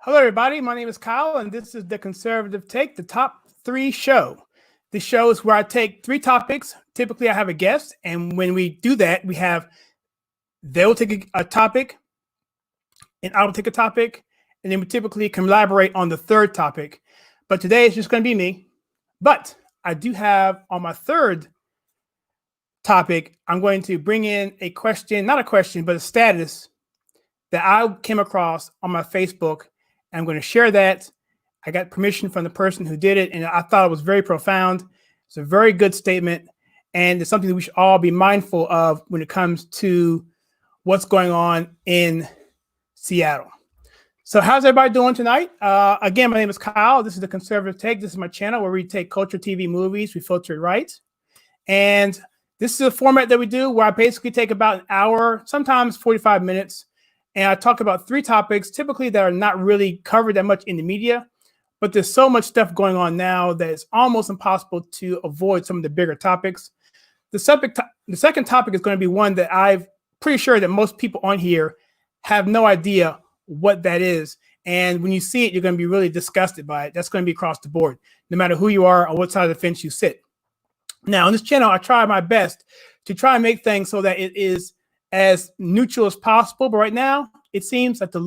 Hello, everybody. My name is Kyle, and this is the Conservative Take, the Top 3 show. This show is where I take 3 topics. Typically, I have a guest, and when we do that, they'll take a topic, and I will take a topic, and then we typically collaborate on the third topic. But today, it's just going to be me. But I do have on my third topic, I'm going to bring in a question, not a question, but a status that I came across on my Facebook. I'm going to share that. I got permission from the person who did it, and I thought it was very profound. It's a very good statement, and it's something that we should all be mindful of when it comes to what's going on in Seattle. So how's everybody doing tonight? Again, my name is Kyle. This is the Conservative Take. This is my channel where we take culture, TV, movies, we filter it right. And this is a format that we do where I basically take about an hour, sometimes 45 minutes, and I talk about 3 topics, typically that are not really covered that much in the media, but there's so much stuff going on now that it's almost impossible to avoid some of the bigger topics. The second topic is going to be one that I'm pretty sure that most people on here have no idea what that is. And when you see it, you're going to be really disgusted by it. That's going to be across the board, no matter who you are or what side of the fence you sit. Now, on this channel, I try my best to try and make things so that it is as neutral as possible. But right now, it seems that the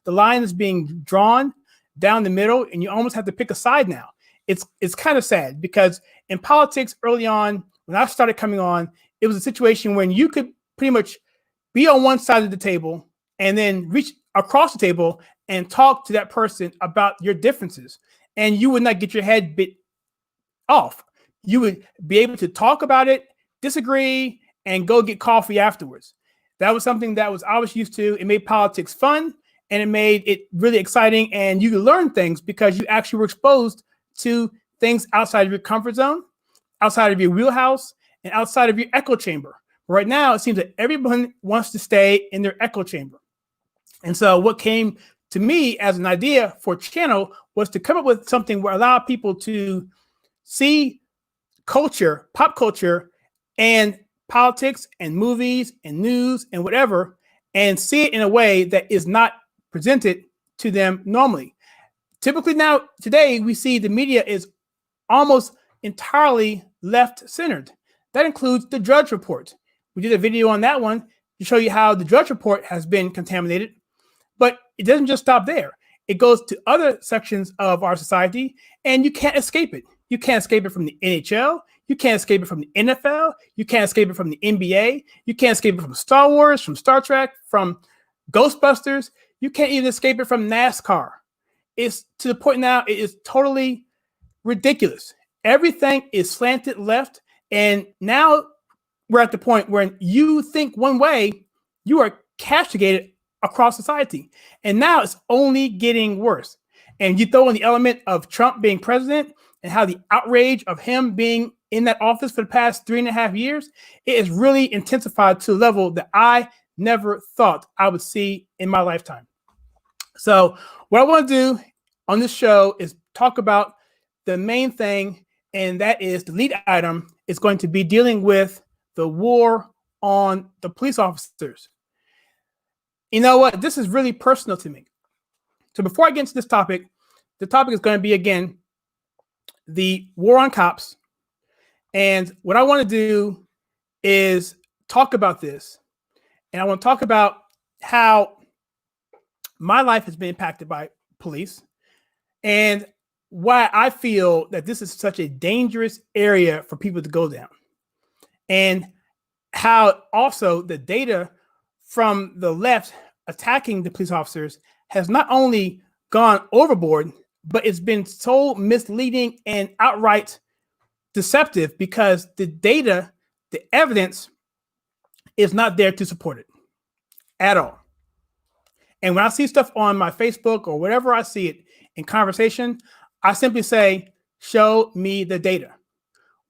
line is being drawn down the middle, and you almost have to pick a side now. It's kind of sad because in politics early on, when I started coming on, it was a situation when you could pretty much be on one side of the table and then reach across the table and talk to that person about your differences, and you would not get your head bit off. You would be able to talk about it, disagree, and go get coffee afterwards. That was something that I was used to. It made politics fun, and it made it really exciting, and you could learn things because you actually were exposed to things outside of your comfort zone, outside of your wheelhouse, and outside of your echo chamber. Right now, it seems that everyone wants to stay in their echo chamber. And so what came to me as an idea for a channel was to come up with something where allow people to see culture, pop culture, and politics and movies and news and whatever, and see it in a way that is not presented to them normally. Typically now, today, we see the media is almost entirely left-centered. That includes the Drudge Report. We did a video on that one to show you how the Drudge Report has been contaminated, but it doesn't just stop there. It goes to other sections of our society, and you can't escape it. You can't escape it from the NHL. You can't escape it from the NFL. You can't escape it from the NBA. You can't escape it from Star Wars, from Star Trek, from Ghostbusters. You can't even escape it from NASCAR. It's to the point now, it is totally ridiculous. Everything is slanted left. And now we're at the point where you think one way, you are castigated across society. And now it's only getting worse. And you throw in the element of Trump being president and how the outrage of him being in that office for the past 3.5 years, it has really intensified to a level that I never thought I would see in my lifetime. So what I want to do on this show is talk about the main thing, and that is the lead item is going to be dealing with the war on the police officers. You know what? This is really personal to me. So before I get into this topic, the topic is going to be, again, the war on cops. And what I want to do is talk about this. And I want to talk about how my life has been impacted by police and why I feel that this is such a dangerous area for people to go down. And how also the data from the left attacking the police officers has not only gone overboard, but it's been so misleading and outright deceptive because the data, the evidence is not there to support it at all. And when I see stuff on my Facebook or wherever I see it in conversation, I simply say, show me the data.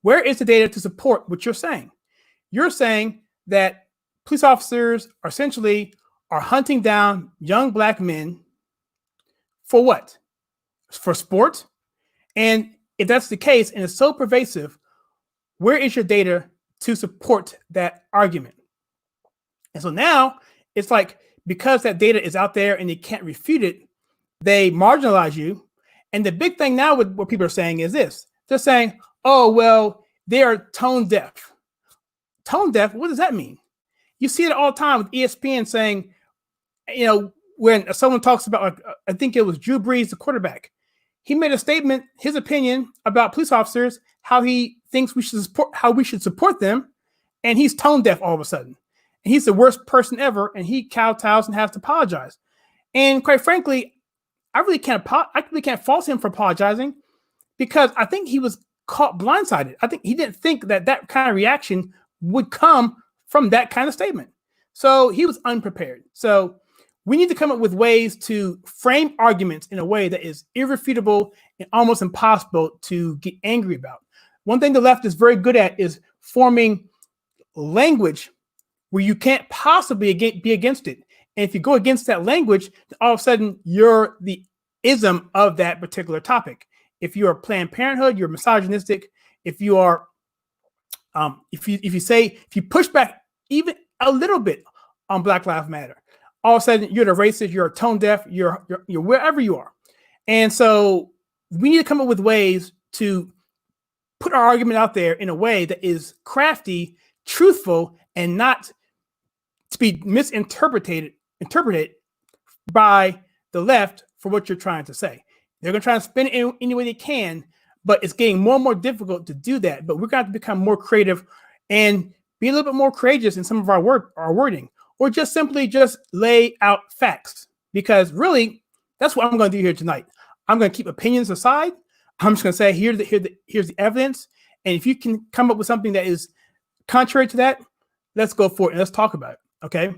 Where is the data to support what you're saying? You're saying that police officers are essentially hunting down young black men for what? For sport? And if that's the case, and it's so pervasive, where is your data to support that argument? And so now it's like, because that data is out there and they can't refute it, they marginalize you. And the big thing now with what people are saying is this. They're saying, oh, well, they are tone deaf. Tone deaf, what does that mean? You see it all the time with ESPN saying, when someone talks about, I think it was Drew Brees, the quarterback, he made a statement, his opinion about police officers, how he thinks we should support them, and he's tone deaf all of a sudden. And he's the worst person ever, and he kowtows and has to apologize. And quite frankly, I really can't fault him for apologizing, because I think he was caught blindsided. I think he didn't think that kind of reaction would come from that kind of statement. So he was unprepared. So we need to come up with ways to frame arguments in a way that is irrefutable and almost impossible to get angry about. One thing the left is very good at is forming language where you can't possibly be against it. And if you go against that language, all of a sudden you're the ism of that particular topic. If you are Planned Parenthood, you're misogynistic. If you are, if you push back even a little bit on Black Lives Matter, all of a sudden you're the racist, you're tone deaf, you're wherever you are. And so we need to come up with ways to put our argument out there in a way that is crafty, truthful, and not to be interpreted by the left for what you're trying to say. They're going to try and spin it any way they can, but it's getting more and more difficult to do that. But we're going to have to become more creative and be a little bit more courageous in some of our wording, or just simply lay out facts, because really that's what I'm going to do here tonight. I'm going to keep opinions aside. I'm just going to say, here's the evidence. And if you can come up with something that is contrary to that, let's go for it and let's talk about it. Okay.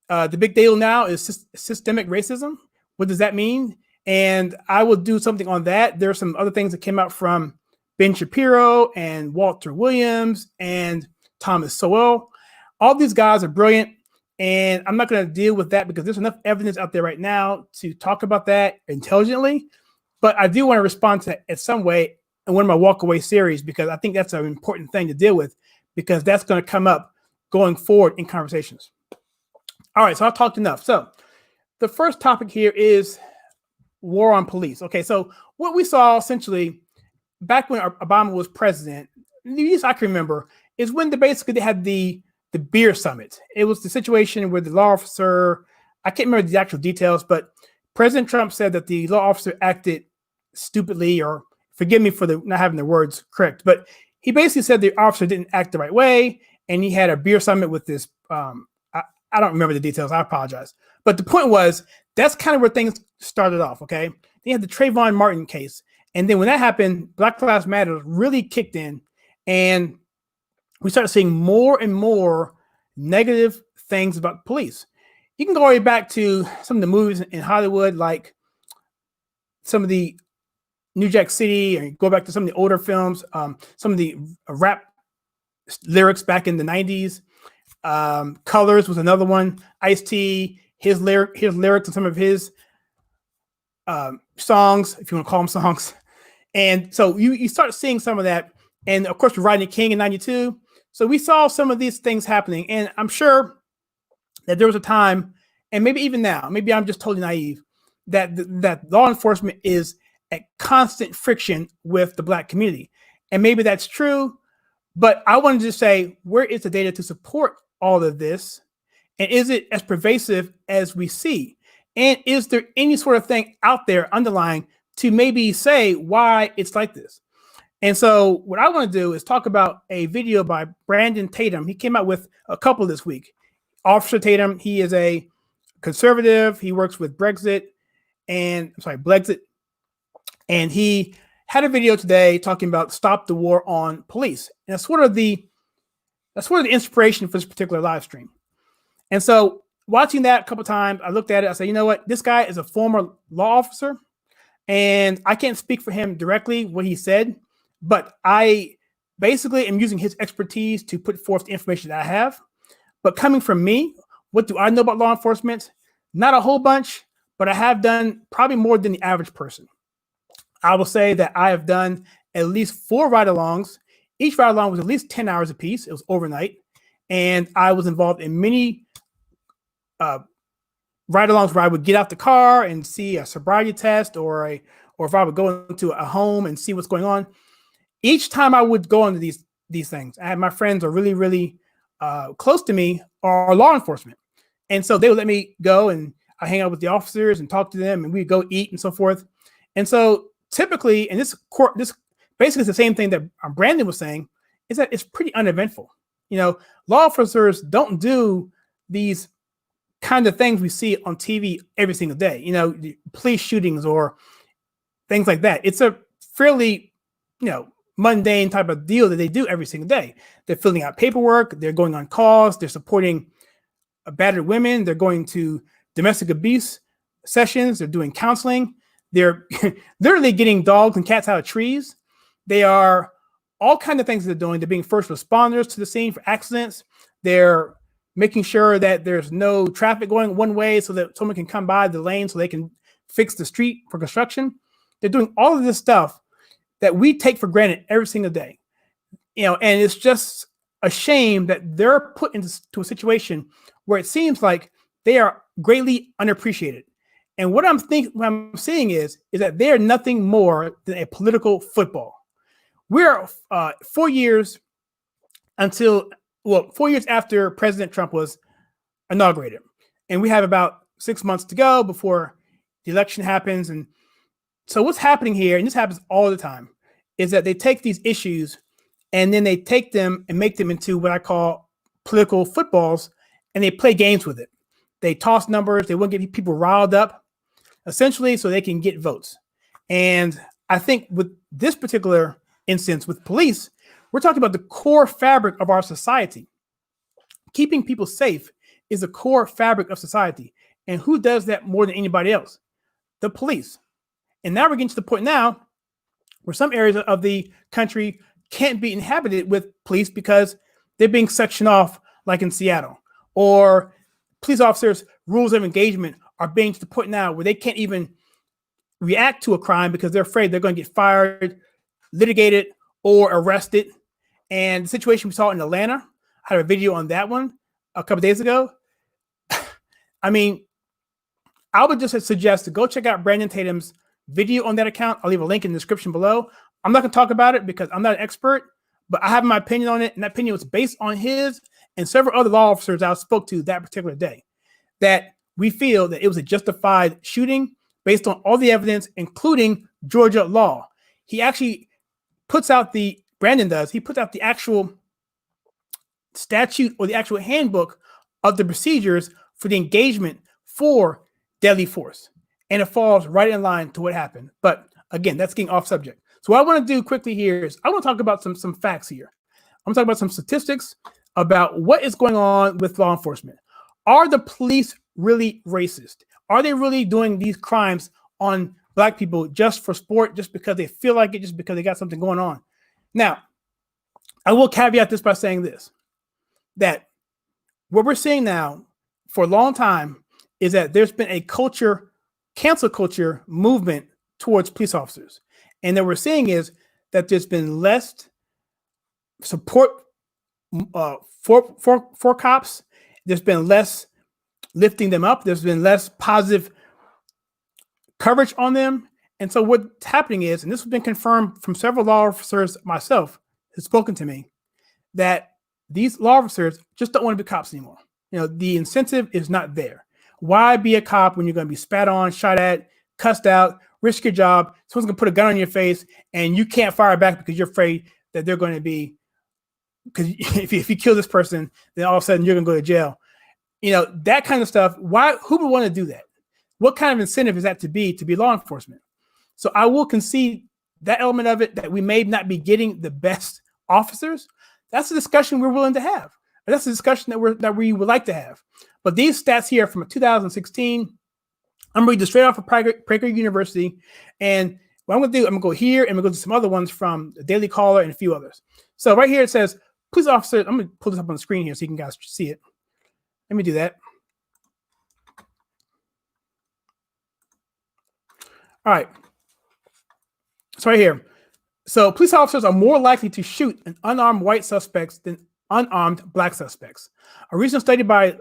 The big deal now is systemic racism. What does that mean? And I will do something on that. There are some other things that came out from Ben Shapiro and Walter Williams and Thomas Sowell. All these guys are brilliant. And I'm not going to deal with that because there's enough evidence out there right now to talk about that intelligently. But I do want to respond to that in some way in one of my walkaway series, because I think that's an important thing to deal with, because that's going to come up going forward in conversations. All right, so I've talked enough. So the first topic here is war on police. Okay, so what we saw essentially back when Obama was president, at least I can remember, is when they had the beer summit. It was the situation where the law officer, I can't remember the actual details, but President Trump said that the law officer acted stupidly, or forgive me for not having the words correct, but he basically said the officer didn't act the right way, and he had a beer summit with this. I don't remember the details. I apologize. But the point was, that's kind of where things started off. Okay, they had the Trayvon Martin case, and then when that happened, Black Lives Matter really kicked in, and we started seeing more and more negative things about police. You can go all the way back to some of the movies in Hollywood, like some of the New Jack City, and go back to some of the older films, some of the rap lyrics back in the 90s. Colors was another one. Ice-T, his lyrics and some of his songs, if you want to call them songs. And so you start seeing some of that. And of course, Rodney King in 92. So we saw some of these things happening. And I'm sure that there was a time, and maybe even now, maybe I'm just totally naive, that law enforcement is at constant friction with the Black community. And maybe that's true, but I wanted to say, where is the data to support all of this? And is it as pervasive as we see? And is there any sort of thing out there underlying to maybe say why it's like this? And so what I want to do is talk about a video by Brandon Tatum. He came out with a couple this week. Officer Tatum, he is a conservative. He works with Brexit. And he had a video today talking about stop the war on police. And that's sort of the inspiration for this particular live stream. And so watching that a couple of times, I looked at it. I said, you know what? This guy is a former law officer, and I can't speak for him directly what he said, but I basically am using his expertise to put forth the information that I have. But coming from me, what do I know about law enforcement? Not a whole bunch, but I have done probably more than the average person. I will say that I have done at least 4 ride-alongs. Each ride-along was at least 10 hours apiece. It was overnight. And I was involved in many ride-alongs where I would get out the car and see a sobriety test, or if I would go into a home and see what's going on. Each time I would go into these things, I had my friends are really, really close to me are law enforcement. And so they would let me go and I hang out with the officers and talk to them, and we'd go eat and so forth. And so typically, and this basically is the same thing that Brandon was saying, is that it's pretty uneventful. Law officers don't do these kind of things we see on TV every single day, police shootings or things like that. It's a fairly, mundane type of deal that they do every single day. They're filling out paperwork, they're going on calls, they're supporting battered women, they're going to domestic abuse sessions, they're doing counseling, they're literally getting dogs and cats out of trees. They are all kinds of things they're doing. They're being first responders to the scene for accidents. They're making sure that there's no traffic going one way so that someone can come by the lane so they can fix the street for construction. They're doing all of this stuff that we take for granted every single day. And it's just a shame that they're put into a situation where it seems like they are greatly unappreciated. And what I'm seeing is that they're nothing more than a political football. We're 4 years after President Trump was inaugurated. And we have about 6 months to go before the election happens. And so what's happening here, and this happens all the time, is that they take these issues and then they take them and make them into what I call political footballs, and they play games with it. They toss numbers. They want to get people riled up, essentially, so they can get votes. And I think with this particular instance with police, we're talking about the core fabric of our society. Keeping people safe is the core fabric of society. And who does that more than anybody else? The police. And now we're getting to the point now where some areas of the country can't be inhabited with police because they're being sectioned off, like in Seattle. Or police officers' rules of engagement are being to the point now where they can't even react to a crime because they're afraid they're going to get fired, litigated, or arrested. And the situation we saw in Atlanta, I had a video on that one a couple days ago. I mean, I would just suggest to go check out Brandon Tatum's video on that account. I'll leave a link in the description below. I'm not going to talk about it because I'm not an expert, but I have my opinion on it. And that opinion was based on his and several other law officers I spoke to that particular day, that we feel that it was a justified shooting based on all the evidence, including Georgia law. He actually puts out he puts out the actual statute or the actual handbook of the procedures for the engagement for deadly force. And it falls right in line to what happened. But again, that's getting off subject. So what I want to do quickly here is I want to talk about some facts here. I'm going to talk about some statistics about what is going on with law enforcement. Are the police really racist? Are they really doing these crimes on Black people just for sport, just because they feel like it, just because they got something going on? Now, I will caveat this by saying this, that what we're seeing now for a long time is that there's been a cancel culture movement towards police officers. And that we're seeing is that there's been less support for cops. There's been less lifting them up. There's been less positive coverage on them. And so what's happening is, and this has been confirmed from several law officers myself who've spoken to me, that these law officers just don't want to be cops anymore. The incentive is not there. Why be a cop when you're going to be spat on, shot at, cussed out, risk your job? Someone's going to put a gun on your face and you can't fire back because you're afraid that they're going to be, because if you kill this person, then all of a sudden you're going to go to jail. That kind of stuff. Who would want to do that? What kind of incentive is that to be law enforcement? So I will concede that element of it, that we may not be getting the best officers. That's a discussion we're willing to have. And that's a discussion that we would like to have. But these stats here from 2016, I'm reading straight off of Prager University. And what I'm going to do, I'm going to go here and we'll go to some other ones from the Daily Caller and a few others. So right here it says, police officers, I'm going to pull this up on the screen here so you can guys see it. Let me do that. All right. So right here. So police officers are more likely to shoot an unarmed white suspects than unarmed Black suspects. A recent study by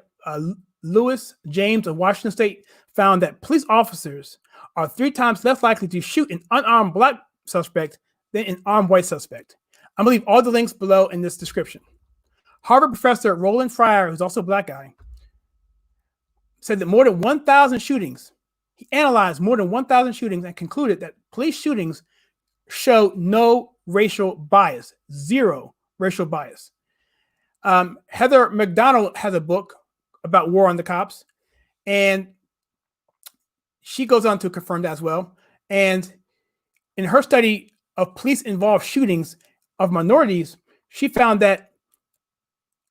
Lewis James of Washington State found that police officers are 3 times less likely to shoot an unarmed black suspect than an armed white suspect. I'm going to leave all the links below in this description. Harvard professor Roland Fryer, who's also a black guy, said that more than 1,000 shootings, he analyzed more than 1,000 shootings and concluded that police shootings show no racial bias, 0 racial bias. Heather McDonald has a book about war on the cops, and she goes on to confirm that as well. And in her study of police-involved shootings of minorities, she found that,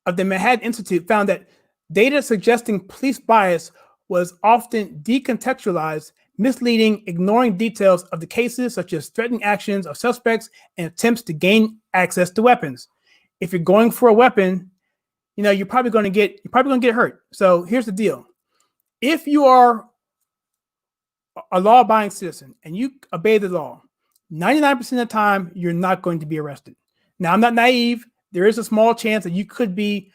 of the Manhattan Institute, found that data suggesting police bias was often decontextualized, misleading, ignoring details of the cases, such as threatening actions of suspects and attempts to gain access to weapons. If you're going for a weapon, you're probably going to get hurt. So here's the deal: if you are a law-abiding citizen and you obey the law, 99% of the time you're not going to be arrested. Now, I'm not naive. There is a small chance that you could be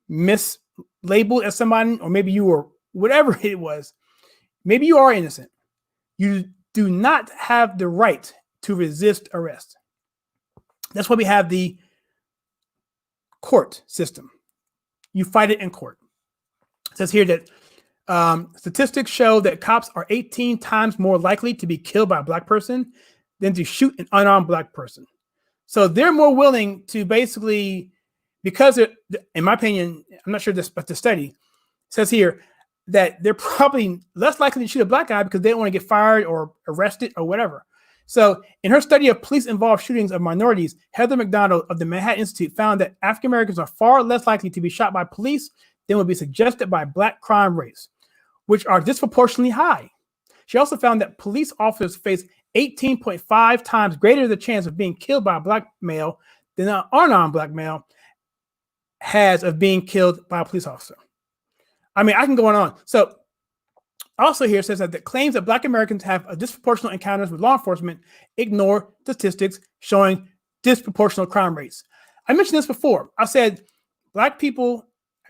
mislabeled as somebody, or maybe you were whatever it was. Maybe you are innocent. You do not have the right to resist arrest. That's why we have the court system. You fight it in court. It says here that statistics show that cops are 18 times more likely to be killed by a black person than to shoot an unarmed black person. So they're more willing to basically, because in my opinion, I'm not sure this, but the study says here that they're probably less likely to shoot a black guy because they don't want to get fired or arrested or whatever. So in her study of police-involved shootings of minorities, Heather McDonald of the Manhattan Institute found that African Americans are far less likely to be shot by police than would be suggested by black crime rates, which are disproportionately high. She also found that police officers face 18.5 times greater the chance of being killed by a black male than an unarmed black male has of being killed by a police officer. I mean, I can go on. So also here says that the claims that black Americans have a disproportionate encounters with law enforcement ignore statistics showing disproportional crime rates. I mentioned this before. I said black people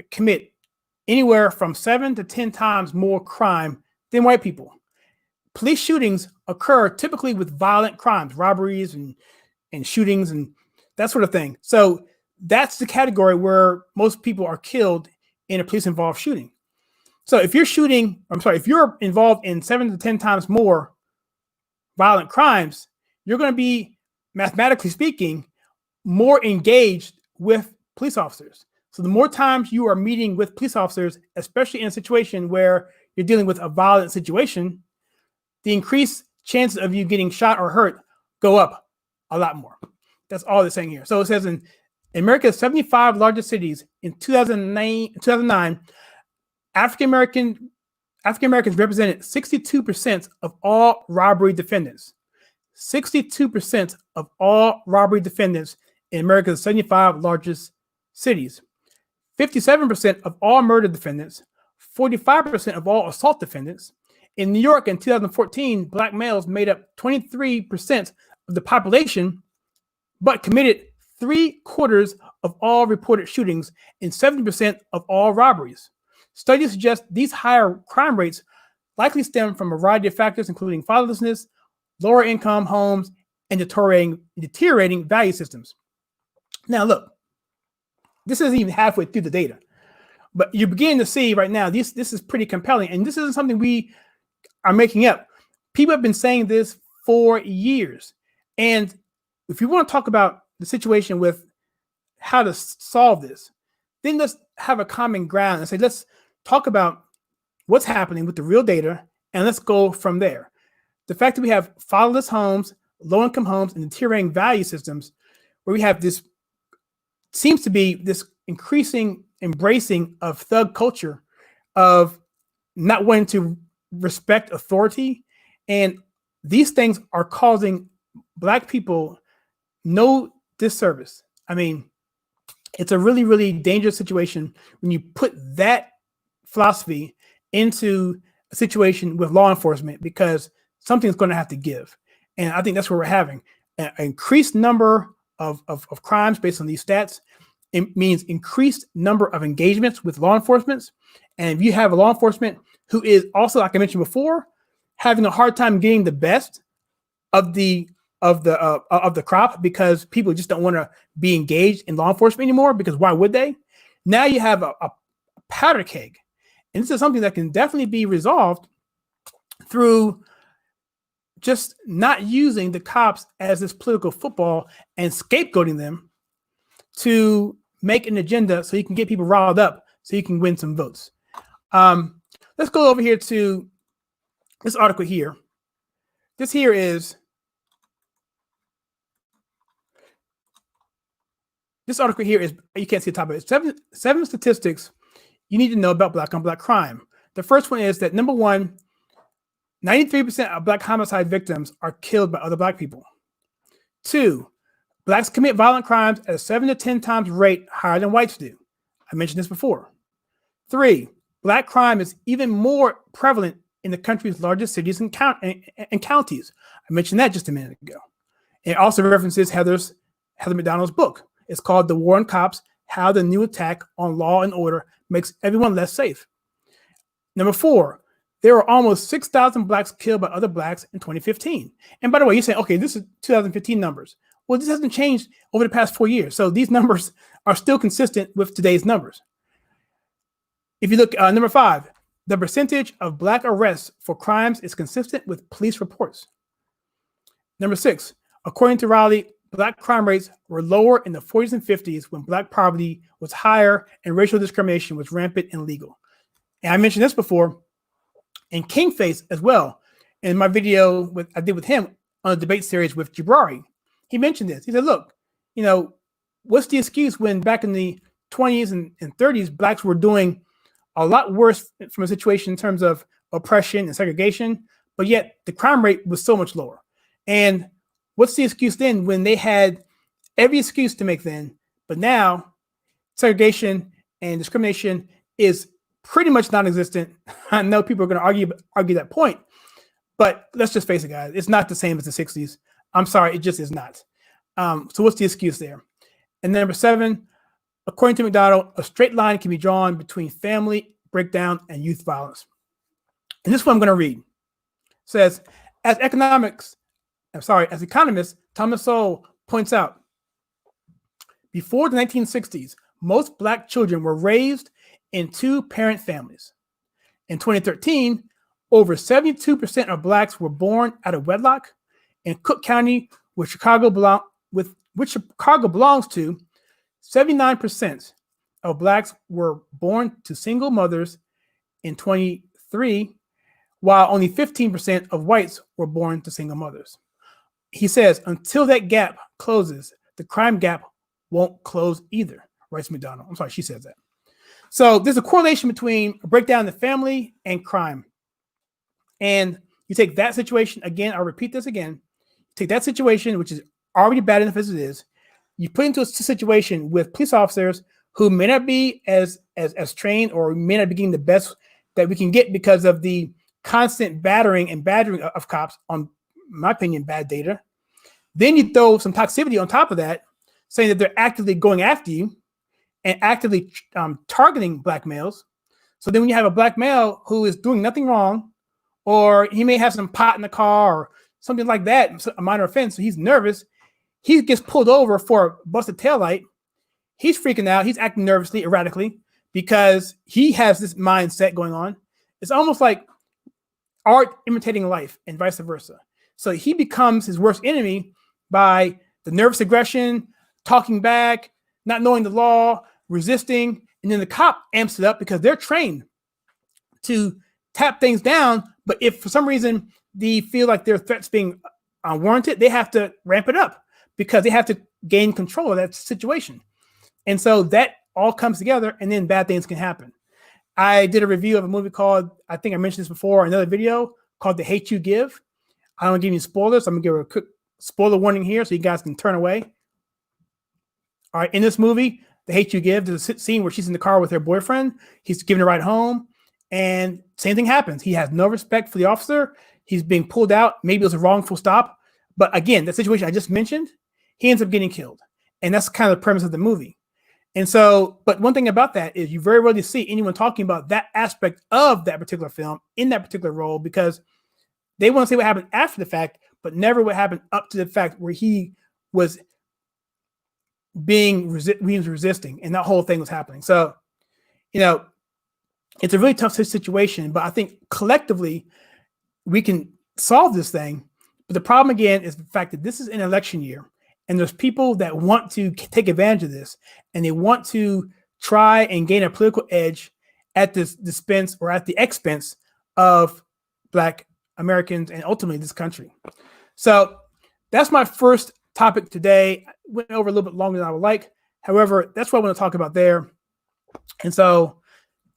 commit anywhere from 7 to 10 times more crime than white people. Police shootings occur typically with violent crimes, robberies and shootings and that sort of thing. So that's the category where most people are killed in a police-involved shooting. So if you're involved in 7 to 10 times more violent crimes, you're going to be, mathematically speaking, more engaged with police officers. So the more times you are meeting with police officers, especially in a situation where you're dealing with a violent situation, the increased chances of you getting shot or hurt go up a lot more. That's all they're saying here. So it says in America's 75 largest cities in 2009, African Americans represented 62% of all robbery defendants. 62% of all robbery defendants in America's 75 largest cities. 57% of all murder defendants. 45% of all assault defendants. In New York in 2014, black males made up 23% of the population, but committed 3/4 of all reported shootings and 70% of all robberies. Studies suggest these higher crime rates likely stem from a variety of factors, including fatherlessness, lower income homes, and deteriorating value systems. Now, look, this isn't even halfway through the data, but you're beginning to see right now, this is pretty compelling. And this isn't something we are making up. People have been saying this for years. And if you want to talk about the situation with how to solve this, then let's have a common ground and say, let's talk about what's happening with the real data, and let's go from there. The fact that we have fatherless homes, low-income homes, and deteriorating value systems, where we have this, seems to be this increasing embracing of thug culture, of not wanting to respect authority. And these things are causing Black people no disservice. I mean, it's a really, really dangerous situation when you put that philosophy into a situation with law enforcement, because something's going to have to give. And I think that's what we're having. An increased number of crimes based on these stats. it means increased number of engagements with law enforcement. And if you have a law enforcement who is also, like I mentioned before, having a hard time getting the best of the crop because people just don't want to be engaged in law enforcement anymore, because why would they? Now you have a powder keg. And this is something that can definitely be resolved through just not using the cops as this political football and scapegoating them to make an agenda so you can get people riled up so you can win some votes. Let's go over here to this article here. This article here is, you can't see the top of it. Seven statistics you need to know about black on black crime. The first one is that, number one, 93% of black homicide victims are killed by other black people. 2, blacks commit violent crimes at a 7 to 10 times rate higher than whites do. I mentioned this before. 3, black crime is even more prevalent in the country's largest cities and counties. I mentioned that just a minute ago. It also references Heather McDonald's book. It's called The War on Cops: How the New Attack on Law and Order Makes Everyone Less Safe. Number 4, there were almost 6,000 blacks killed by other blacks in 2015. And by the way, you're saying, okay, this is 2015 numbers. Well, this hasn't changed over the past 4 years. So these numbers are still consistent with today's numbers. If you look at number 5, the percentage of black arrests for crimes is consistent with police reports. Number 6, according to Raleigh, black crime rates were lower in the 40s and 50s when black poverty was higher and racial discrimination was rampant and legal. And I mentioned this before, and Kingface as well, in my video I did with him on a debate series with Jabrari. He mentioned this. He said, look, what's the excuse when back in the 20s and 30s, blacks were doing a lot worse from a situation in terms of oppression and segregation, but yet the crime rate was so much lower. And what's the excuse then when they had every excuse to make then, but now segregation and discrimination is pretty much non-existent. I know people are going to argue that point, but let's just face it, guys. It's not the same as the 60s. I'm sorry, it just is not. So what's the excuse there? And number 7, according to McDonald, a straight line can be drawn between family breakdown and youth violence. And this one I'm going to read. It says, as economist Thomas Sowell points out, before the 1960s, most black children were raised in 2-parent families. In 2013, over 72% of blacks were born out of wedlock. In Cook County, which Chicago belongs to, 79% of blacks were born to single mothers in 23, while only 15% of whites were born to single mothers. He says, until that gap closes, the crime gap won't close either, writes McDonald. I'm sorry, she says that. So there's a correlation between a breakdown in the family and crime. And you take that situation, again, I'll repeat this again, take that situation, which is already bad enough as it is, you put into a situation with police officers who may not be as trained or may not be getting the best that we can get because of the constant battering of cops on, in my opinion, bad data. Then you throw some toxicity on top of that, saying that they're actively going after you and actively targeting black males. So then when you have a black male who is doing nothing wrong, or he may have some pot in the car or something like that, a minor offense, so he's nervous, he gets pulled over for a busted taillight, he's freaking out, he's acting nervously, erratically, because he has this mindset going on. It's almost like art imitating life and vice versa. So he becomes his worst enemy by the nervous aggression, talking back, not knowing the law, resisting, and then the cop amps it up because they're trained to tap things down. But if for some reason they feel like their threats being unwarranted, they have to ramp it up because they have to gain control of that situation. And so that all comes together, and then bad things can happen. I did a review of a movie called, I think I mentioned this before in another video, called The Hate You Give. I don't want to give you spoilers. So I'm going to give a quick spoiler warning here so you guys can turn away. All right, in this movie, The Hate You Give, there's a scene where she's in the car with her boyfriend. He's giving her a ride home, and same thing happens. He has no respect for the officer. He's being pulled out. Maybe it was a wrongful stop. But again, the situation I just mentioned, he ends up getting killed. And that's kind of the premise of the movie. And so, but one thing about that is you very rarely see anyone talking about that aspect of that particular film in that particular role, because they want to say what happened after the fact, but never what happened up to the fact where he was being resisting and that whole thing was happening. So, it's a really tough situation, but I think collectively we can solve this thing. But the problem again is the fact that this is an election year, and there's people that want to take advantage of this, and they want to try and gain a political edge at this expense or at the expense of Black Americans and ultimately this country. So that's my first topic today. I went over a little bit longer than I would like. However, that's what I want to talk about there. And so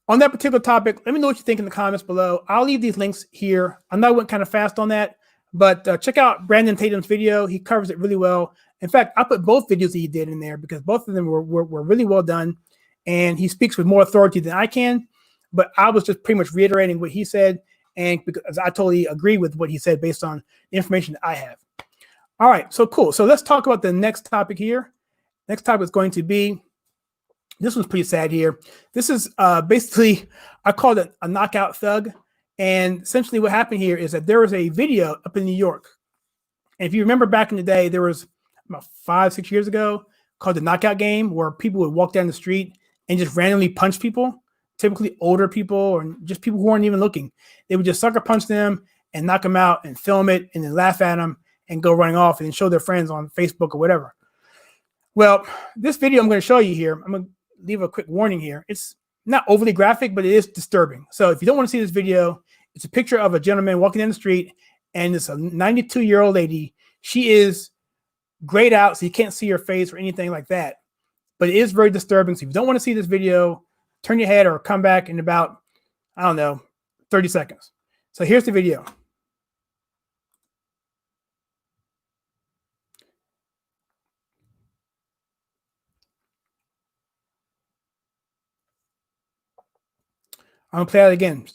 on that particular topic, let me know what you think in the comments below. I'll leave these links here. I know I went kind of fast on that, but check out Brandon Tatum's video. He covers it really well. In fact, I put both videos that he did in there because both of them were really well done, and he speaks with more authority than I can. But I was just pretty much reiterating what he said, and because I totally agree with what he said based on the information that I have. All right, so cool. So let's talk about the next topic here. Next topic is going to be, this one's pretty sad here. This is basically, I called it a knockout thug. And essentially what happened here is that there was a video up in New York. And if you remember back in the day, there was about 5-6 years ago called the knockout game, where people would walk down the street and just randomly punch people, typically older people or just people who weren't even looking. They would just sucker punch them and knock them out and film it and then laugh at them and go running off and show their friends on Facebook or whatever. Well, this video I'm going to show you here, I'm going to leave a quick warning here. It's not overly graphic, but it is disturbing. So if you don't want to see this video, it's a picture of a gentleman walking down the street, and it's a 92-year-old lady. She is grayed out, so you can't see her face or anything like that. But it is very disturbing. So if you don't want to see this video, turn your head or come back in about, 30 seconds. So here's the video. I'm going to play that again.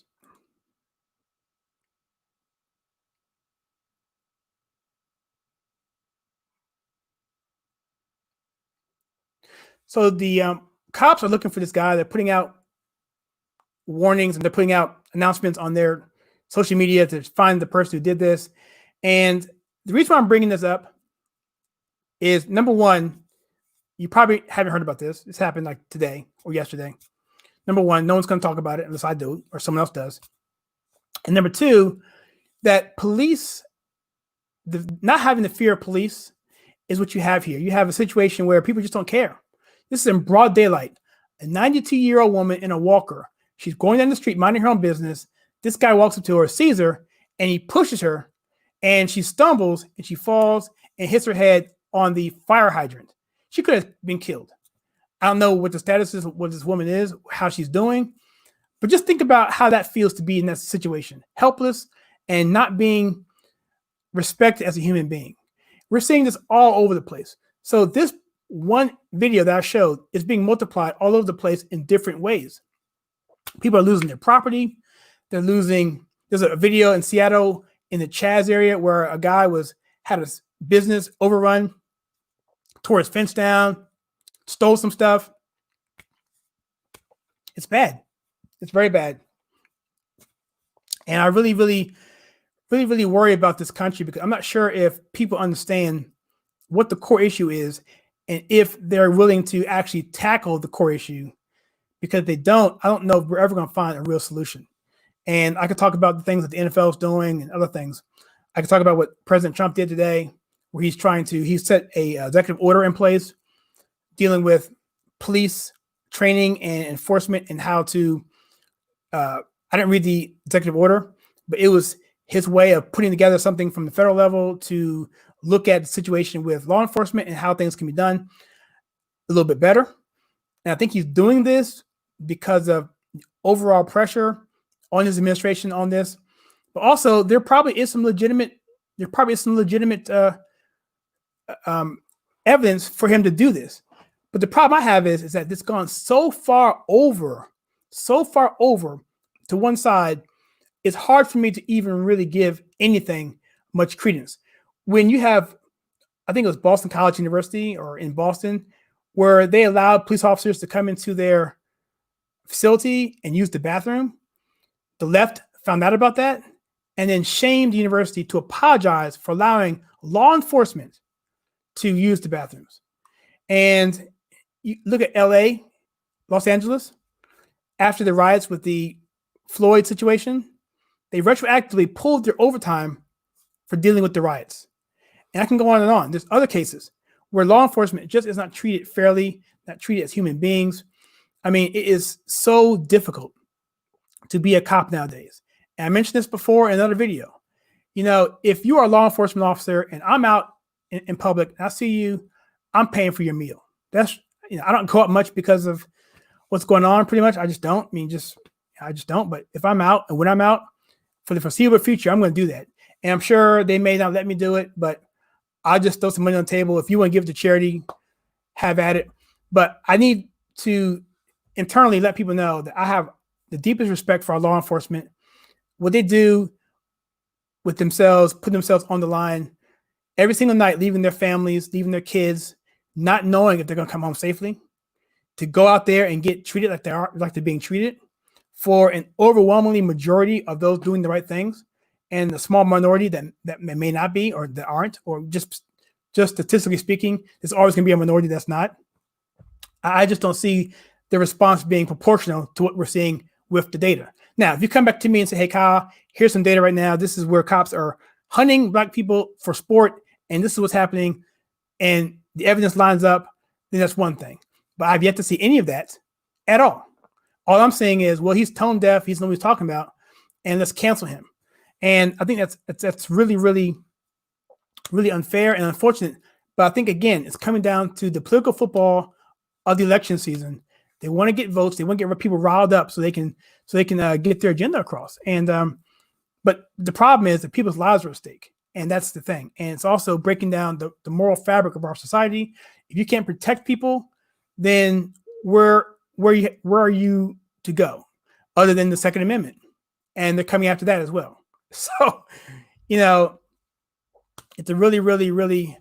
So the cops are looking for this guy. They're putting out warnings and they're putting out announcements on their social media to find the person who did this. And the reason why I'm bringing this up is, number one, you probably haven't heard about this. This happened like today or yesterday. Number one, no one's going to talk about it unless I do or someone else does. And number two, that police, not having the fear of police is what you have here. You have a situation where people just don't care. This is in broad daylight. A 92-year-old woman in a walker. She's going down the street, minding her own business. This guy walks up to her, sees her, and he pushes her, and she stumbles, and she falls and hits her head on the fire hydrant. She could have been killed. I don't know what the status is, what this woman is, how she's doing, but just think about how that feels to be in that situation. Helpless and not being respected as a human being. We're seeing this all over the place. So this one video that I showed is being multiplied all over the place in different ways. People are losing their property. They're losing. There's a video in Seattle in the Chaz area where a guy had a business overrun, tore his fence down, stole some stuff. It's bad. It's very bad. And I really worry about this country, because I'm not sure if people understand what the core issue is and if they're willing to actually tackle the core issue. Because if they don't, I don't know if we're ever going to find a real solution. And I could talk about the things that the NFL is doing and other things. I could talk about what President Trump did today, where he set a executive order in place dealing with police training and enforcement and how to, I didn't read the executive order, but it was his way of putting together something from the federal level to look at the situation with law enforcement and how things can be done a little bit better. And I think he's doing this because of overall pressure on his administration on this. But also, there probably is some legitimate evidence for him to do this. But the problem I have is that it's gone so far over to one side, it's hard for me to even really give anything much credence. When you have, I think it was Boston College University or in Boston, where they allowed police officers to come into their facility and use the bathroom. The left found out about that and then shamed the university to apologize for allowing law enforcement to use the bathrooms. And you look at LA, Los Angeles, after the riots with the Floyd situation, they retroactively pulled their overtime for dealing with the riots. And I can go on and on. There's other cases where law enforcement just is not treated fairly, not treated as human beings. I mean, it is so difficult to be a cop nowadays. And I mentioned this before in another video. You know, if you are a law enforcement officer and I'm out in public and I see you, I'm paying for your meal. That's, you know, I don't go out much because of what's going on pretty much. I just don't. I just don't. But if I'm out and when I'm out for the foreseeable future, I'm going to do that. And I'm sure they may not let me do it, but I'll just throw some money on the table. If you want to give it to charity, have at it. But I need to internally let people know that I have the deepest respect for our law enforcement. What they do with themselves, put themselves on the line every single night, leaving their families, leaving their kids, not knowing if they're going to come home safely, to go out there and get treated like they're being treated, for an overwhelmingly majority of those doing the right things, and the small minority that may not be, or that aren't, or just statistically speaking, there's always going to be a minority that's not. I just don't see the response being proportional to what we're seeing with the data. Now, if you come back to me and say, hey, Kyle, here's some data right now. This is where cops are hunting Black people for sport, and this is what's happening, and the evidence lines up, then that's one thing. But I've yet to see any of that at all. All I'm saying is, well, he's tone deaf. He's not what he's talking about, and let's cancel him. And I think that's really, really, really unfair and unfortunate. But I think, again, it's coming down to the political football of the election season. They want to get votes. They want to get people riled up so they can get their agenda across. And but the problem is that people's lives are at stake, and that's the thing. And it's also breaking down the moral fabric of our society. If you can't protect people, then where are you to go, other than the Second Amendment? And they're coming after that as well. So, you know, it's a really, really, really,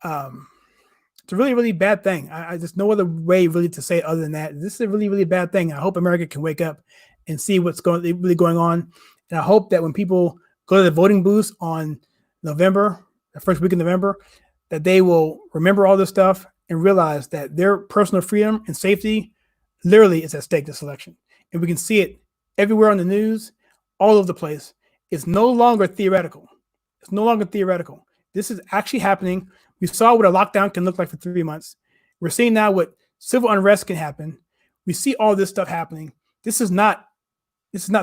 it's a really, really bad thing. I just no other way really to say it other than that. This is a really, really bad thing. I hope America can wake up and see what's really going on. And I hope that when people go to the voting booths on the first week of November, that they will remember all this stuff and realize that their personal freedom and safety literally is at stake this election. And we can see it everywhere on the news, all over the place. It's no longer theoretical. It's no longer theoretical. This is actually happening. We saw what a lockdown can look like for 3 months. We're seeing now what civil unrest can happen. We see all this stuff happening. This is not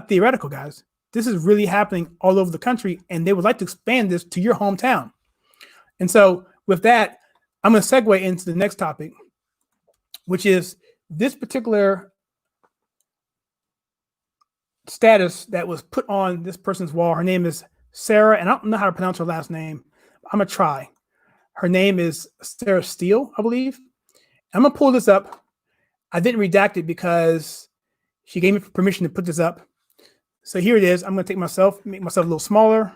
theoretical, guys. This is really happening all over the country, and they would like to expand this to your hometown. And so with that, I'm going to segue into the next topic, which is this particular status that was put on this person's wall. Her name is Sarah, and I don't know how to pronounce her last name. I'm going to try. Her name is Sarah Steele, I believe. I'm going to pull this up. I didn't redact it because she gave me permission to put this up. So here it is. I'm going to make myself a little smaller.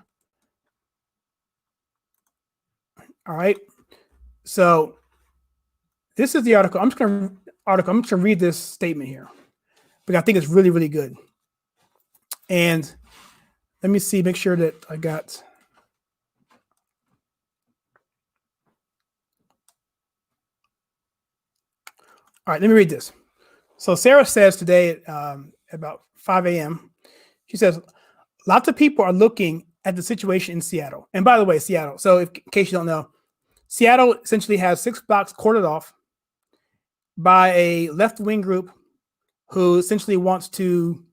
All right. So this is the article. I'm just going to read this statement here, because I think it's really, really good. And let me see, make sure that I got. All right, let me read this. So Sarah says today at about 5 a.m., she says, lots of people are looking at the situation in Seattle. And by the way, Seattle. So in case you don't know, Seattle essentially has 6 blocks cordoned off by a left-wing group who essentially wants to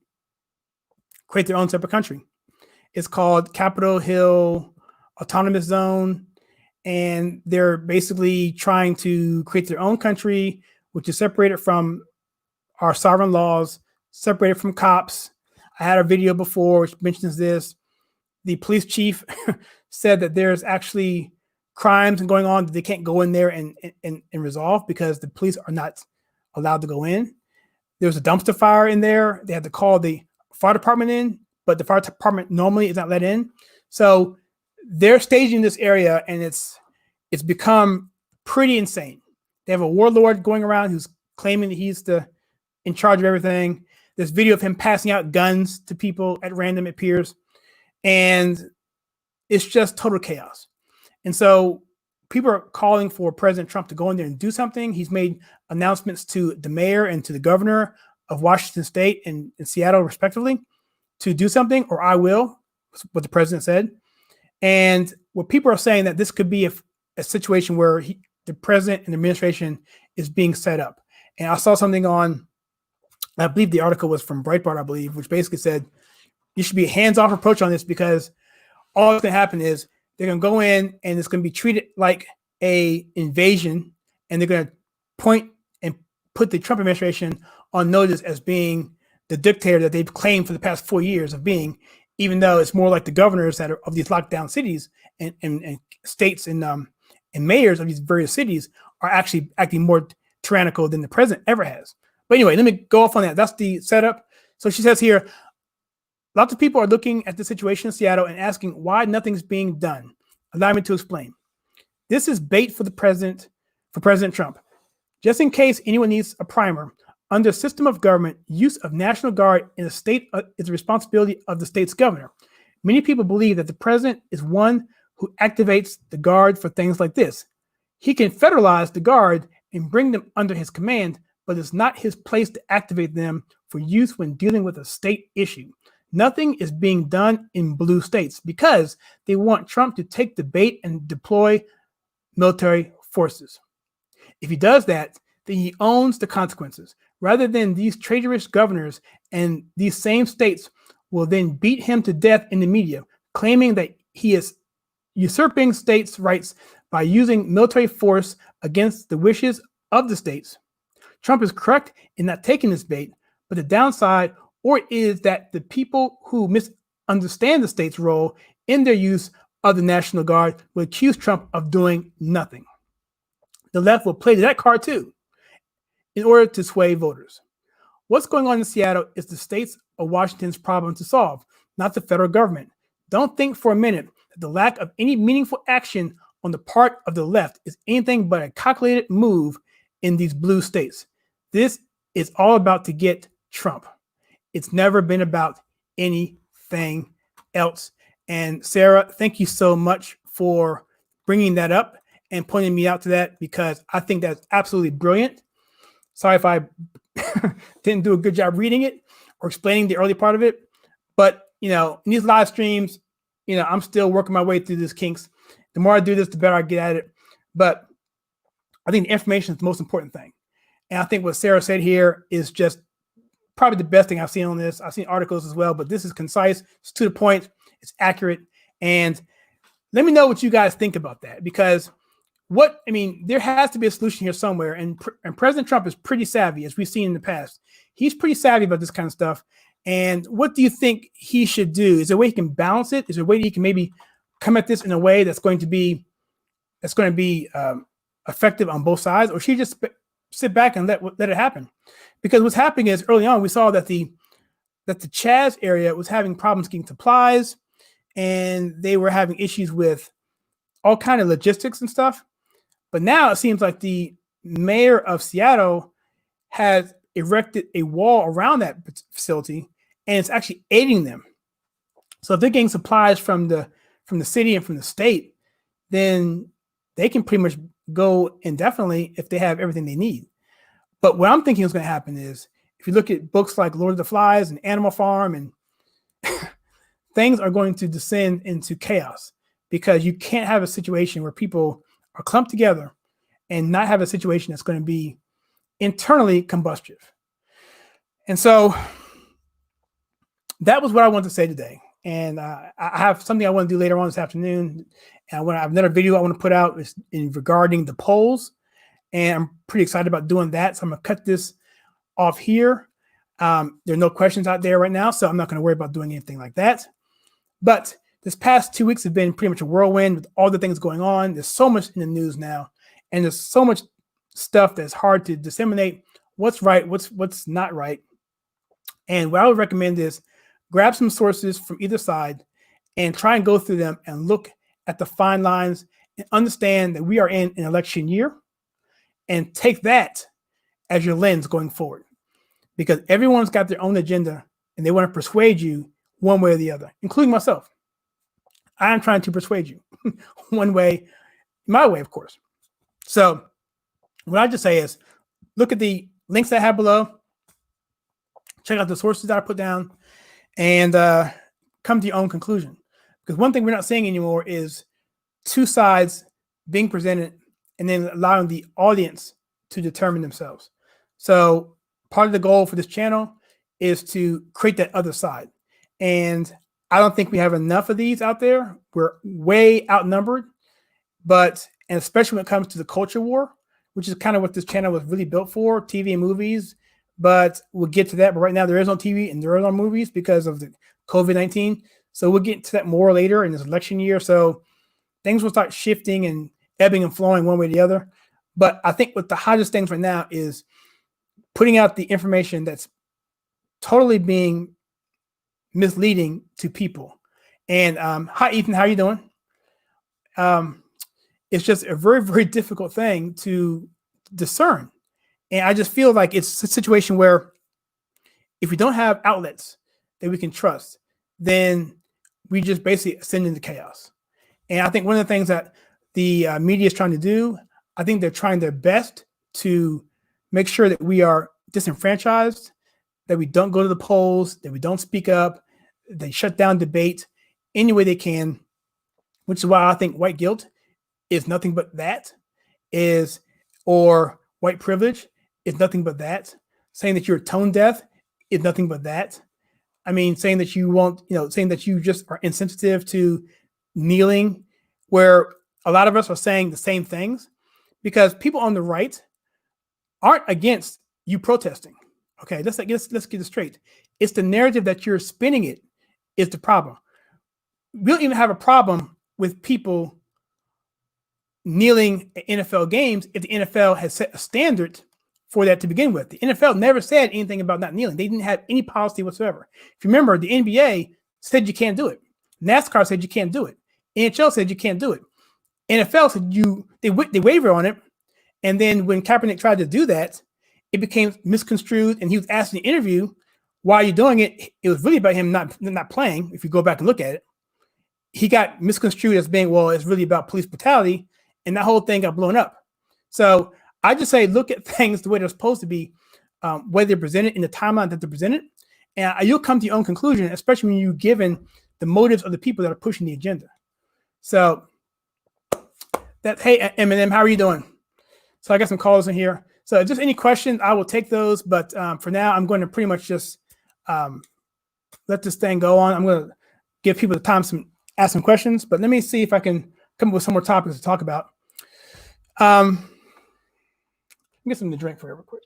create their own separate country. It's called Capitol Hill Autonomous Zone, and they're basically trying to create their own country, which is separated from our sovereign laws, separated from cops. I had a video before which mentions this. The police chief said that there's actually crimes going on that they can't go in there and resolve because the police are not allowed to go in. There was a dumpster fire in there. They had to call the fire department in, but the fire department normally is not let in. So they're staging this area, and it's become pretty insane. They have a warlord going around who's claiming that he's in charge of everything. This video of him passing out guns to people at random appears, and it's just total chaos. And so people are calling for President Trump to go in there and do something. He's made announcements to the mayor and to the governor of Washington State and Seattle, respectively, to do something, or I will, what the president said. And what people are saying that this could be a situation where the president and the administration is being set up. And I saw something on, I believe the article was from Breitbart, I believe, which basically said you should be a hands-off approach on this, because all that's going to happen is they're going to go in and it's going to be treated like a invasion, and they're going to point and put the Trump administration on notice as being the dictator that they've claimed for the past 4 years of being, even though it's more like the governors that are of these lockdown cities and states and mayors of these various cities are actually acting more tyrannical than the president ever has. But anyway, let me go off on that. That's the setup. So she says here, lots of people are looking at the situation in Seattle and asking why nothing's being done. Allow me to explain. This is bait for President Trump. Just in case anyone needs a primer, under system of government, use of National Guard in a state is the responsibility of the state's governor. Many people believe that the president is one who activates the Guard for things like this. He can federalize the Guard and bring them under his command, but it's not his place to activate them for use when dealing with a state issue. Nothing is being done in blue states because they want Trump to take the bait and deploy military forces. If he does that, then he owns the consequences, rather than these traitorous governors, and these same states will then beat him to death in the media, claiming that he is usurping states' rights by using military force against the wishes of the states. Trump is correct in not taking this bait, but the downside is that the people who misunderstand the state's role in their use of the National Guard will accuse Trump of doing nothing. The left will play that card too, in order to sway voters. What's going on in Seattle is the states of Washington's problem to solve, not the federal government. Don't think for a minute that the lack of any meaningful action on the part of the left is anything but a calculated move in these blue states. This is all about to get Trump. It's never been about anything else. And Sarah, thank you so much for bringing that up and pointing me out to that, because I think that's absolutely brilliant. Sorry if I didn't do a good job reading it or explaining the early part of it. But, in these live streams, I'm still working my way through this kinks. The more I do this, the better I get at it. But I think the information is the most important thing. And I think what Sarah said here is just probably the best thing I've seen on this. I've seen articles as well, but this is concise. It's to the point. It's accurate. And let me know what you guys think about that, because there has to be a solution here somewhere. And President Trump is pretty savvy, as we've seen in the past. He's pretty savvy about this kind of stuff. And what do you think he should do? Is there a way he can balance it? Is there a way he can maybe come at this in a way that's going to be effective on both sides, or should he just sit back and let it happen? Because what's happening is early on we saw that the Chaz area was having problems getting supplies, and they were having issues with all kind of logistics and stuff. But now it seems like the mayor of Seattle has erected a wall around that facility, and it's actually aiding them. So if they're getting supplies from the city and from the state, then they can pretty much go indefinitely if they have everything they need. But what I'm thinking is going to happen is, if you look at books like Lord of the Flies and Animal Farm, and things are going to descend into chaos, because you can't have a situation where people are clumped together and not have a situation that's going to be internally combustive. And so that was what I wanted to say today. And I have something I want to do later on this afternoon. And I have another video I want to put out regarding the polls. And I'm pretty excited about doing that. So I'm going to cut this off here. There are no questions out there right now, so I'm not going to worry about doing anything like that. But this past 2 weeks have been pretty much a whirlwind with all the things going on. There's so much in the news now, and there's so much stuff that's hard to disseminate what's right, what's not right. And what I would recommend is grab some sources from either side and try and go through them and look at the fine lines and understand that we are in an election year. and take that as your lens going forward, because everyone's got their own agenda and they want to persuade you one way or the other, including myself. I'm trying to persuade you one way, my way, of course. So what I just say is look at the links that I have below, check out the sources that I put down, and come to your own conclusion. Because one thing we're not seeing anymore is two sides being presented and then allowing the audience to determine themselves. So part of the goal for this channel is to create that other side. And I don't think we have enough of these out there. We're way outnumbered, and especially when it comes to the culture war, which is kind of what this channel was really built for, TV and movies. But we'll get to that. But right now there is no TV and there are no movies because of the COVID-19. So we'll get to that more later in this election year. So things will start shifting and ebbing and flowing one way or the other. But I think what the hottest things right now is putting out the information that's totally being misleading to people. And hi, Ethan, how are you doing? It's just a very, very difficult thing to discern. And I just feel like it's a situation where if we don't have outlets that we can trust, then we just basically ascend into chaos. And I think one of the things that the media is trying to do, I think they're trying their best to make sure that we are disenfranchised, that we don't go to the polls, that we don't speak up, they shut down debate any way they can, which is why I think white guilt is nothing but that, or white privilege is nothing but that. Saying that you're tone deaf is nothing but that. I mean, saying that you won't, saying that you just are insensitive to kneeling, where a lot of us are saying the same things, because people on the right aren't against you protesting. Okay, let's get it straight. It's the narrative that you're spinning it is the problem. We don't even have a problem with people kneeling at NFL games if the NFL has set a standard for that to begin with. The NFL never said anything about not kneeling. They didn't have any policy whatsoever. If you remember, the NBA said you can't do it. NASCAR said you can't do it. NHL said you can't do it. NFL said they waver on it. And then when Kaepernick tried to do that, it became misconstrued, and he was asked in the interview, why are you doing it? It was really about him not playing. If you go back and look at it, he got misconstrued as being, well, it's really about police brutality, and that whole thing got blown up. So I just say, look at things the way they're supposed to be, whether they're presented in the timeline that they're presented, and you'll come to your own conclusion, especially when you're given the motives of the people that are pushing the agenda. So hey, Eminem, how are you doing? So I got some calls in here. So just any questions, I will take those. But for now, I'm going to pretty much just let this thing go on. I'm going to give people the time to ask some questions. But let me see if I can come up with some more topics to talk about. Let me get something to drink for you real quick.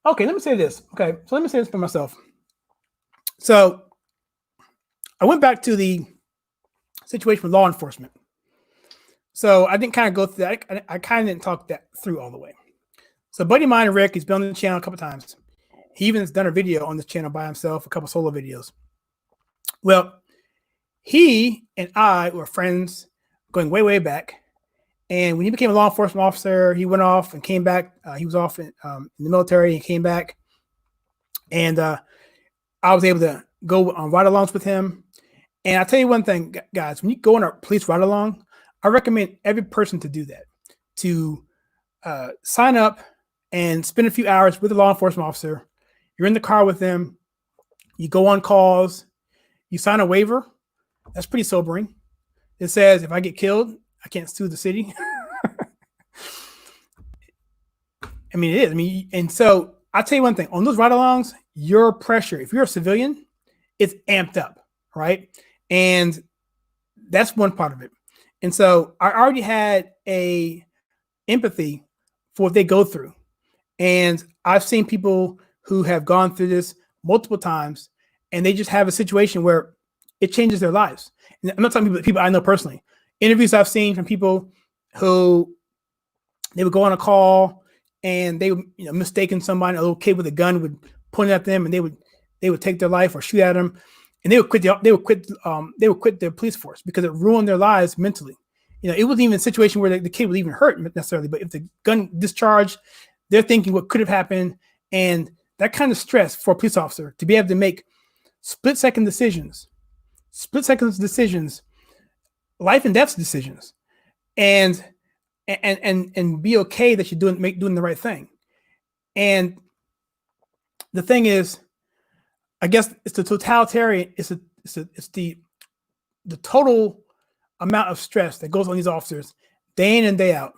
Okay, let me say this. Okay, so let me say this for myself. So I went back to the situation with law enforcement. So I didn't kind of go through that. I kind of didn't talk that through all the way. So a buddy of mine, Rick, he's been on the channel a couple times. He even has done a video on this channel by himself, a couple solo videos. Well, he and I were friends going way, way back. And when he became a law enforcement officer, he went off and came back. He was off in the military and came back. And I was able to go on ride-alongs with him. And I'll tell you one thing, guys, when you go on a police ride-along, I recommend every person to do that, to sign up and spend a few hours with a law enforcement officer. You're in the car with them. You go on calls. You sign a waiver. That's pretty sobering. It says, if I get killed, I can't sue the city. I mean, it is. I mean, and so I'll tell you one thing. On those ride-alongs, your pressure, if you're a civilian, it's amped up, right? And that's one part of it. And so I already had a empathy for what they go through. And I've seen people who have gone through this multiple times, and they just have a situation where it changes their lives. And I'm not talking about people I know personally. Interviews I've seen from people who they would go on a call and they would, mistaken somebody, a little kid with a gun would point at them, and they would take their life or shoot at them. And they would quit their police force because it ruined their lives mentally. it wasn't even a situation where the kid was even hurt necessarily, but if the gun discharged, they're thinking what could have happened. And that kind of stress for a police officer to be able to make split-second decisions, life and death decisions, and be okay that you're doing the right thing. And the thing is, I guess it's the totalitarian, it's the total amount of stress that goes on these officers day in and day out.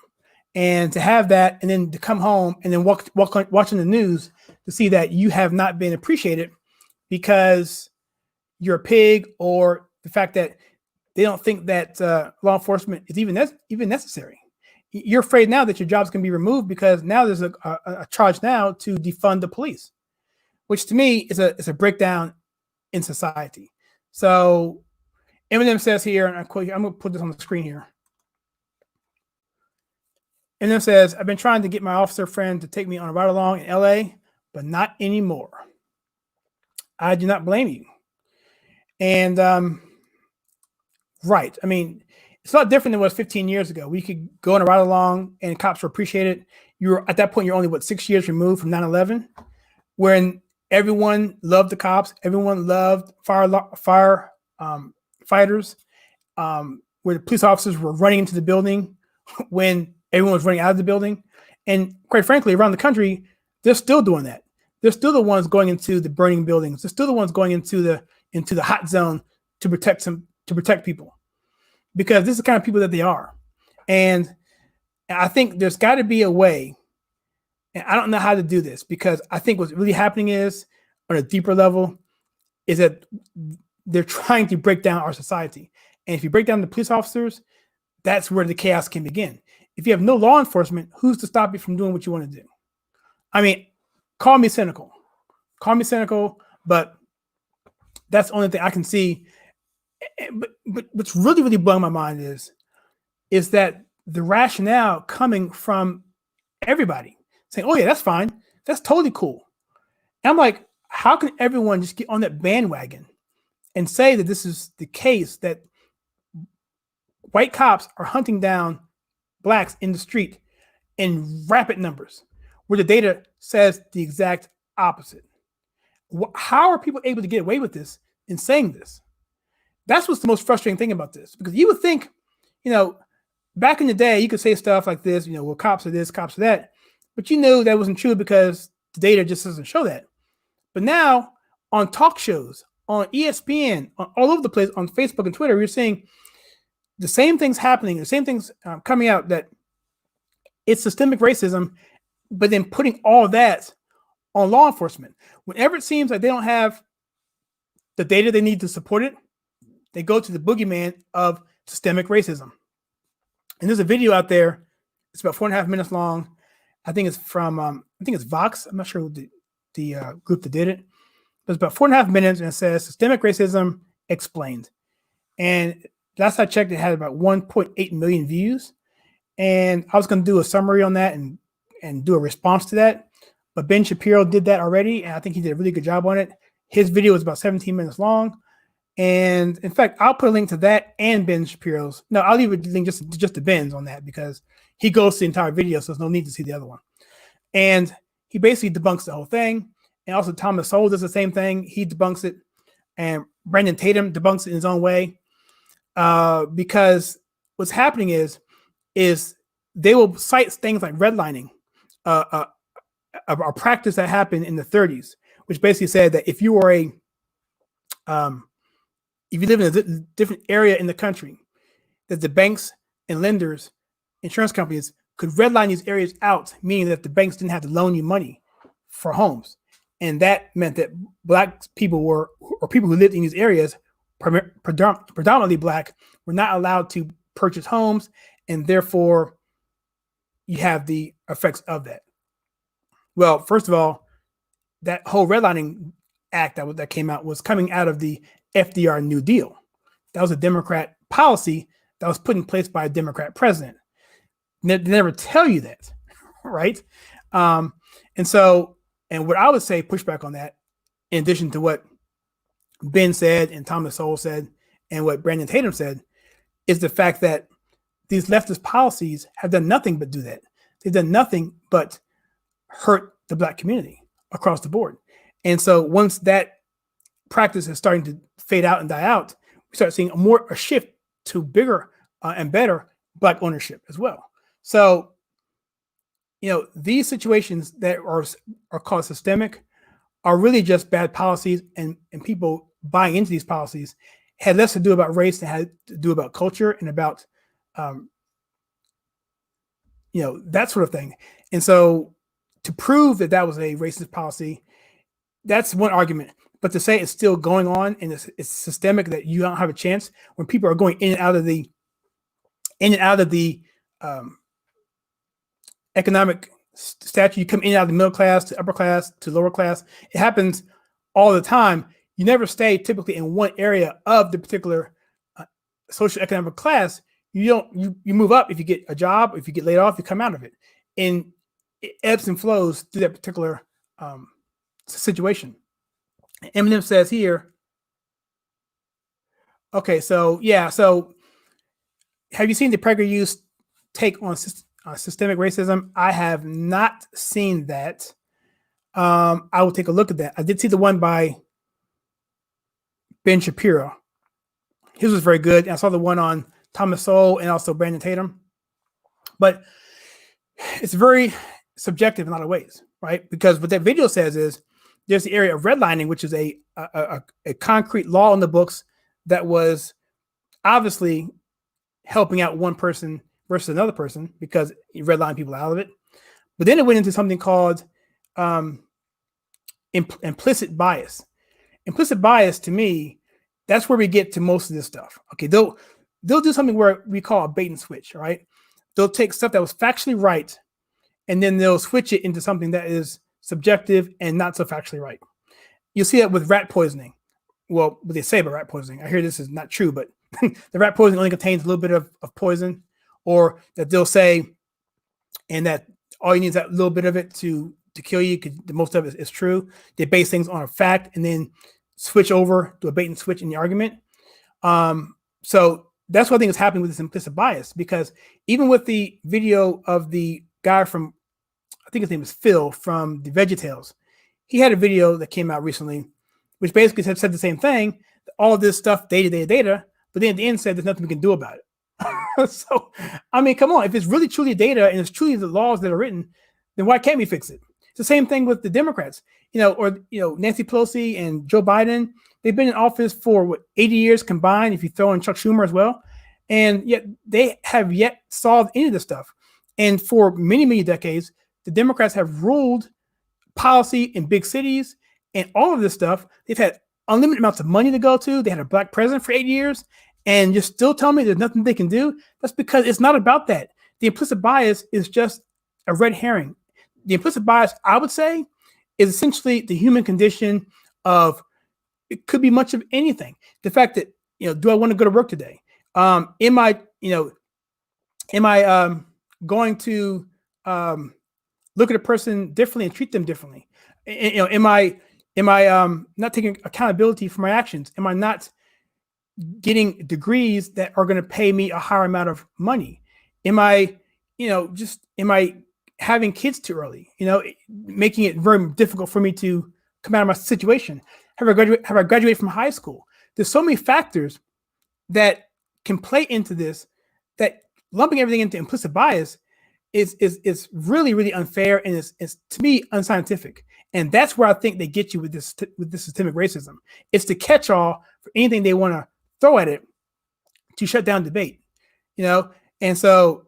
And to have that, and then to come home and then watching the news to see that you have not been appreciated because you're a pig, or the fact that they don't think that law enforcement is even necessary. You're afraid now that your job's going to be removed because now there's a charge now to defund the police, which to me is a breakdown in society. So Eminem says here, and I quote here, I'm going to put this on the screen here. Eminem says, I've been trying to get my officer friend to take me on a ride along in LA, but not anymore. I do not blame you. And right. I mean, it's a lot different than what was 15 years ago. We could go on a ride along and cops were appreciated. At that point, you're only 6 years removed from 9/11, when everyone loved the cops, everyone loved fire fighters, where the police officers were running into the building when everyone was running out of the building. And quite frankly, around the country, they're still doing that. They're still the ones going into the burning buildings. They're still the ones going into the hot zone to protect people, because this is the kind of people that they are. And I think there's got to be a way, and I don't know how to do this, because I think what's really happening is, on a deeper level, is that they're trying to break down our society. And if you break down the police officers, that's where the chaos can begin. If you have no law enforcement, who's to stop you from doing what you want to do? I mean, call me cynical, but that's the only thing I can see. But what's really, really blowing my mind is that the rationale coming from everybody saying, oh yeah, that's fine. That's totally cool. And I'm like, how can everyone just get on that bandwagon and say that this is the case, that white cops are hunting down blacks in the street in rapid numbers, where the data says the exact opposite? How are people able to get away with this in saying this? That's what's the most frustrating thing about this, because you would think, back in the day, you could say stuff like this, well, cops are this, cops are that, but that wasn't true because the data just doesn't show that. But now on talk shows, on ESPN, all over the place, on Facebook and Twitter, we're seeing the same things happening, the same things coming out, that it's systemic racism, but then putting all that on law enforcement. Whenever it seems like they don't have the data they need to support it, they go to the boogeyman of systemic racism. And there's a video out there. It's about 4.5 minutes long. I think it's from, it's Vox. I'm not sure who the group that did it. But it's about 4.5 minutes, and it says systemic racism explained. And last I checked, it had about 1.8 million views. And I was going to do a summary on that and do a response to that. But Ben Shapiro did that already, and I think he did a really good job on it. His video was about 17 minutes long. And in fact, I'll put a link to that and Ben Shapiro's. No, I'll leave a link just to Ben's on that, because he goes to the entire video, so there's no need to see the other one. And he basically debunks the whole thing. And also Thomas Sowell does the same thing. He debunks it. And Brandon Tatum debunks it in his own way. Because what's happening is they will cite things like redlining, a practice that happened in the 30s, which basically said that if you were if you live in a different area in the country, that the banks and lenders, insurance companies, could redline these areas out, meaning that the banks didn't have to loan you money for homes. And that meant that black people or people who lived in these areas, predominantly black, were not allowed to purchase homes, and therefore you have the effects of that. Well, first of all, that whole redlining act that came out was coming out of the FDR New Deal. That was a Democrat policy that was put in place by a Democrat president. They never tell you that, right? And what I would say, pushback on that, in addition to what Ben said and Thomas Sowell said and what Brandon Tatum said, is the fact that these leftist policies have done nothing but do that. They've done nothing but hurt the Black community across the board. And so once that practice is starting to fade out and die out, we start seeing a shift to bigger and better Black ownership as well. So, these situations that are called systemic are really just bad policies, and people buying into these policies had less to do about race than had to do about culture and about, that sort of thing. And so to prove that that was a racist policy, that's one argument. But to say it's still going on and it's systemic, that you don't have a chance when people are going in and out of the economic stature, you come in and out of the middle class to upper class to lower class. It happens all the time. You never stay typically in one area of the particular social economic class. You move up if you get a job, if you get laid off, you come out of it, and it ebbs and flows through that particular situation. Eminem says here, okay, so have you seen the PragerU's take on systemic racism? I have not seen that. I will take a look at that. I did see the one by Ben Shapiro. His was very good. And I saw the one on Thomas Sowell and also Brandon Tatum. But it's very subjective in a lot of ways, right? Because what that video says is there's the area of redlining, which is a concrete law in the books that was obviously helping out one person versus another person because you redline people out of it. But then it went into something called implicit bias. Implicit bias, to me, that's where we get to most of this stuff. Okay, they'll do something where we call a bait and switch, right? They'll take stuff that was factually right, and then they'll switch it into something that is subjective and not so factually right. You'll see that with rat poisoning. Well, what they say about rat poisoning, I hear this is not true, but the rat poisoning only contains a little bit of poison, or that they'll say, and that all you need is that little bit of it to kill you, because most of it is true. They base things on a fact and then switch over to a bait and switch in the argument. So that's what I think is happening with this implicit bias, because even with the video of the guy from, I think his name is Phil from the VeggieTales, he had a video that came out recently, which basically said the same thing. All of this stuff, data, but then at the end said there's nothing we can do about it. So, I mean, come on, if it's really truly data and it's truly the laws that are written, then why can't we fix it? It's the same thing with the Democrats, Nancy Pelosi and Joe Biden. They've been in office for 80 years combined, if you throw in Chuck Schumer as well. And yet they have yet solved any of this stuff. And for many, many decades, the Democrats have ruled policy in big cities and all of this stuff. They've had unlimited amounts of money to go to. They had a black president for 8 years, and you're still telling me there's nothing they can do? That's because it's not about that. The implicit bias is just a red herring. The implicit bias, I would say, is essentially the human condition of, it could be much of anything. The fact that, do I want to go to work today? Am I going to look at a person differently and treat them differently? Am I not taking accountability for my actions? Am I not getting degrees that are going to pay me a higher amount of money? Am I having kids too early? Making it very difficult for me to come out of my situation. Have I graduated from high school? There's so many factors that can play into this, that lumping everything into implicit bias is really, really unfair, and is to me unscientific. And that's where I think they get you with this systemic racism. It's the catch-all for anything they want to throw at it to shut down debate. And so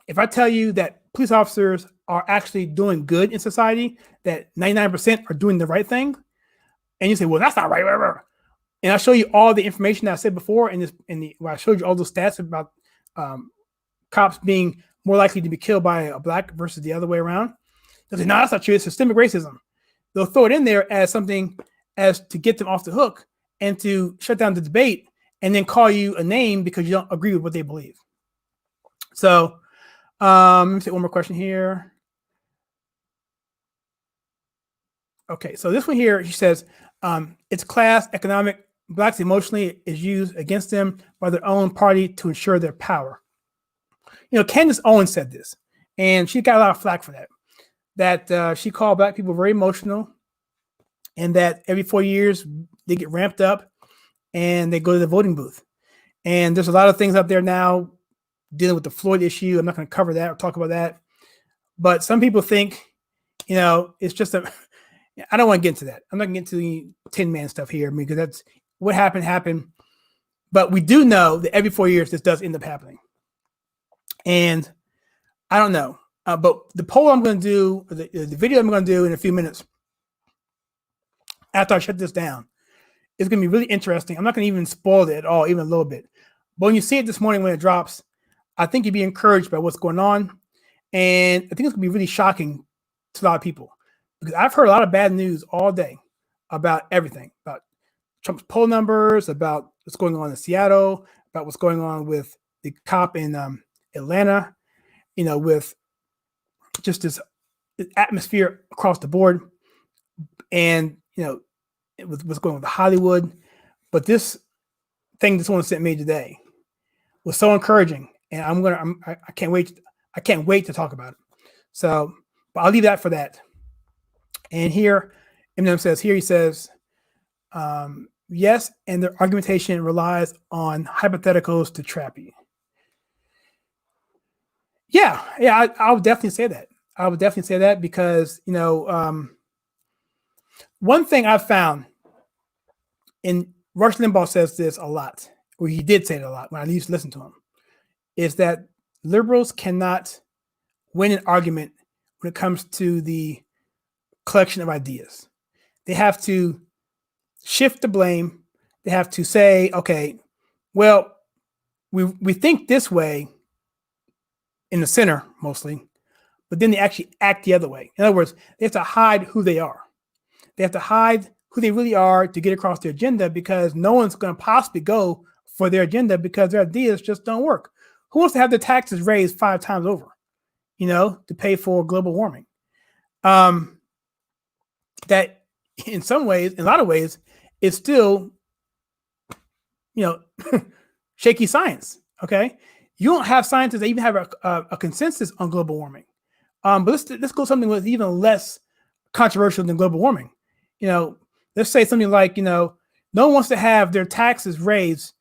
if I tell you that police officers are actually doing good in society, that 99% are doing the right thing, and you say, well, that's not right, whatever. And I show you all the information that I said before, where I showed you all those stats about cops being more likely to be killed by a black versus the other way around. They'll say, no, that's not true. It's systemic racism. They'll throw it in there as something as to get them off the hook and to shut down the debate, and then call you a name because you don't agree with what they believe. So let me take one more question here. Okay, so this one here, he says, it's class, economic, blacks emotionally is used against them by their own party to ensure their power. Candace Owens said this, and she got a lot of flack for that. That she called black people very emotional, and that every 4 years they get ramped up and they go to the voting booth. And there's a lot of things out there now dealing with the Floyd issue. I'm not going to cover that or talk about that. But some people think, it's just I don't want to get into that. I'm not going to get into the Tin Man stuff here because that's what happened. But we do know that every 4 years this does end up happening. And I don't know. But the poll I'm going to do, the video I'm going to do in a few minutes after I shut this down, is going to be really interesting. I'm not going to even spoil it at all, even a little bit. But when you see it this morning when it drops, I think you'd be encouraged by what's going on. And I think it's going to be really shocking to a lot of people because I've heard a lot of bad news all day about everything, about Trump's poll numbers, about what's going on in Seattle, about what's going on with the cop in Atlanta, with just this atmosphere across the board. And, with what's going on with Hollywood. But this thing this one sent me today was so encouraging. And I can't wait. I can't wait to talk about it. So, but I'll leave that for that. And here, Eminem says, he says, yes, and their argumentation relies on hypotheticals to trap you. Yeah, I would definitely say that. I would definitely say that because, one thing I've found, and Rush Limbaugh says this a lot, or he did say it a lot when I used to listen to him, is that liberals cannot win an argument when it comes to the collection of ideas. They have to shift the blame. They have to say, okay, well, we think this way in the center mostly, but then they actually act the other way. In other words, they have to hide who they are. They have to hide who they really are to get across their agenda because no one's going to possibly go for their agenda because their ideas just don't work. Who wants to have their taxes raised 5 times over, to pay for global warming? That in some ways, in a lot of ways, is still, shaky science. Okay. You don't have scientists that even have a consensus on global warming. But let's go something with even less controversial than global warming. Let's say something like, no one wants to have their taxes raised,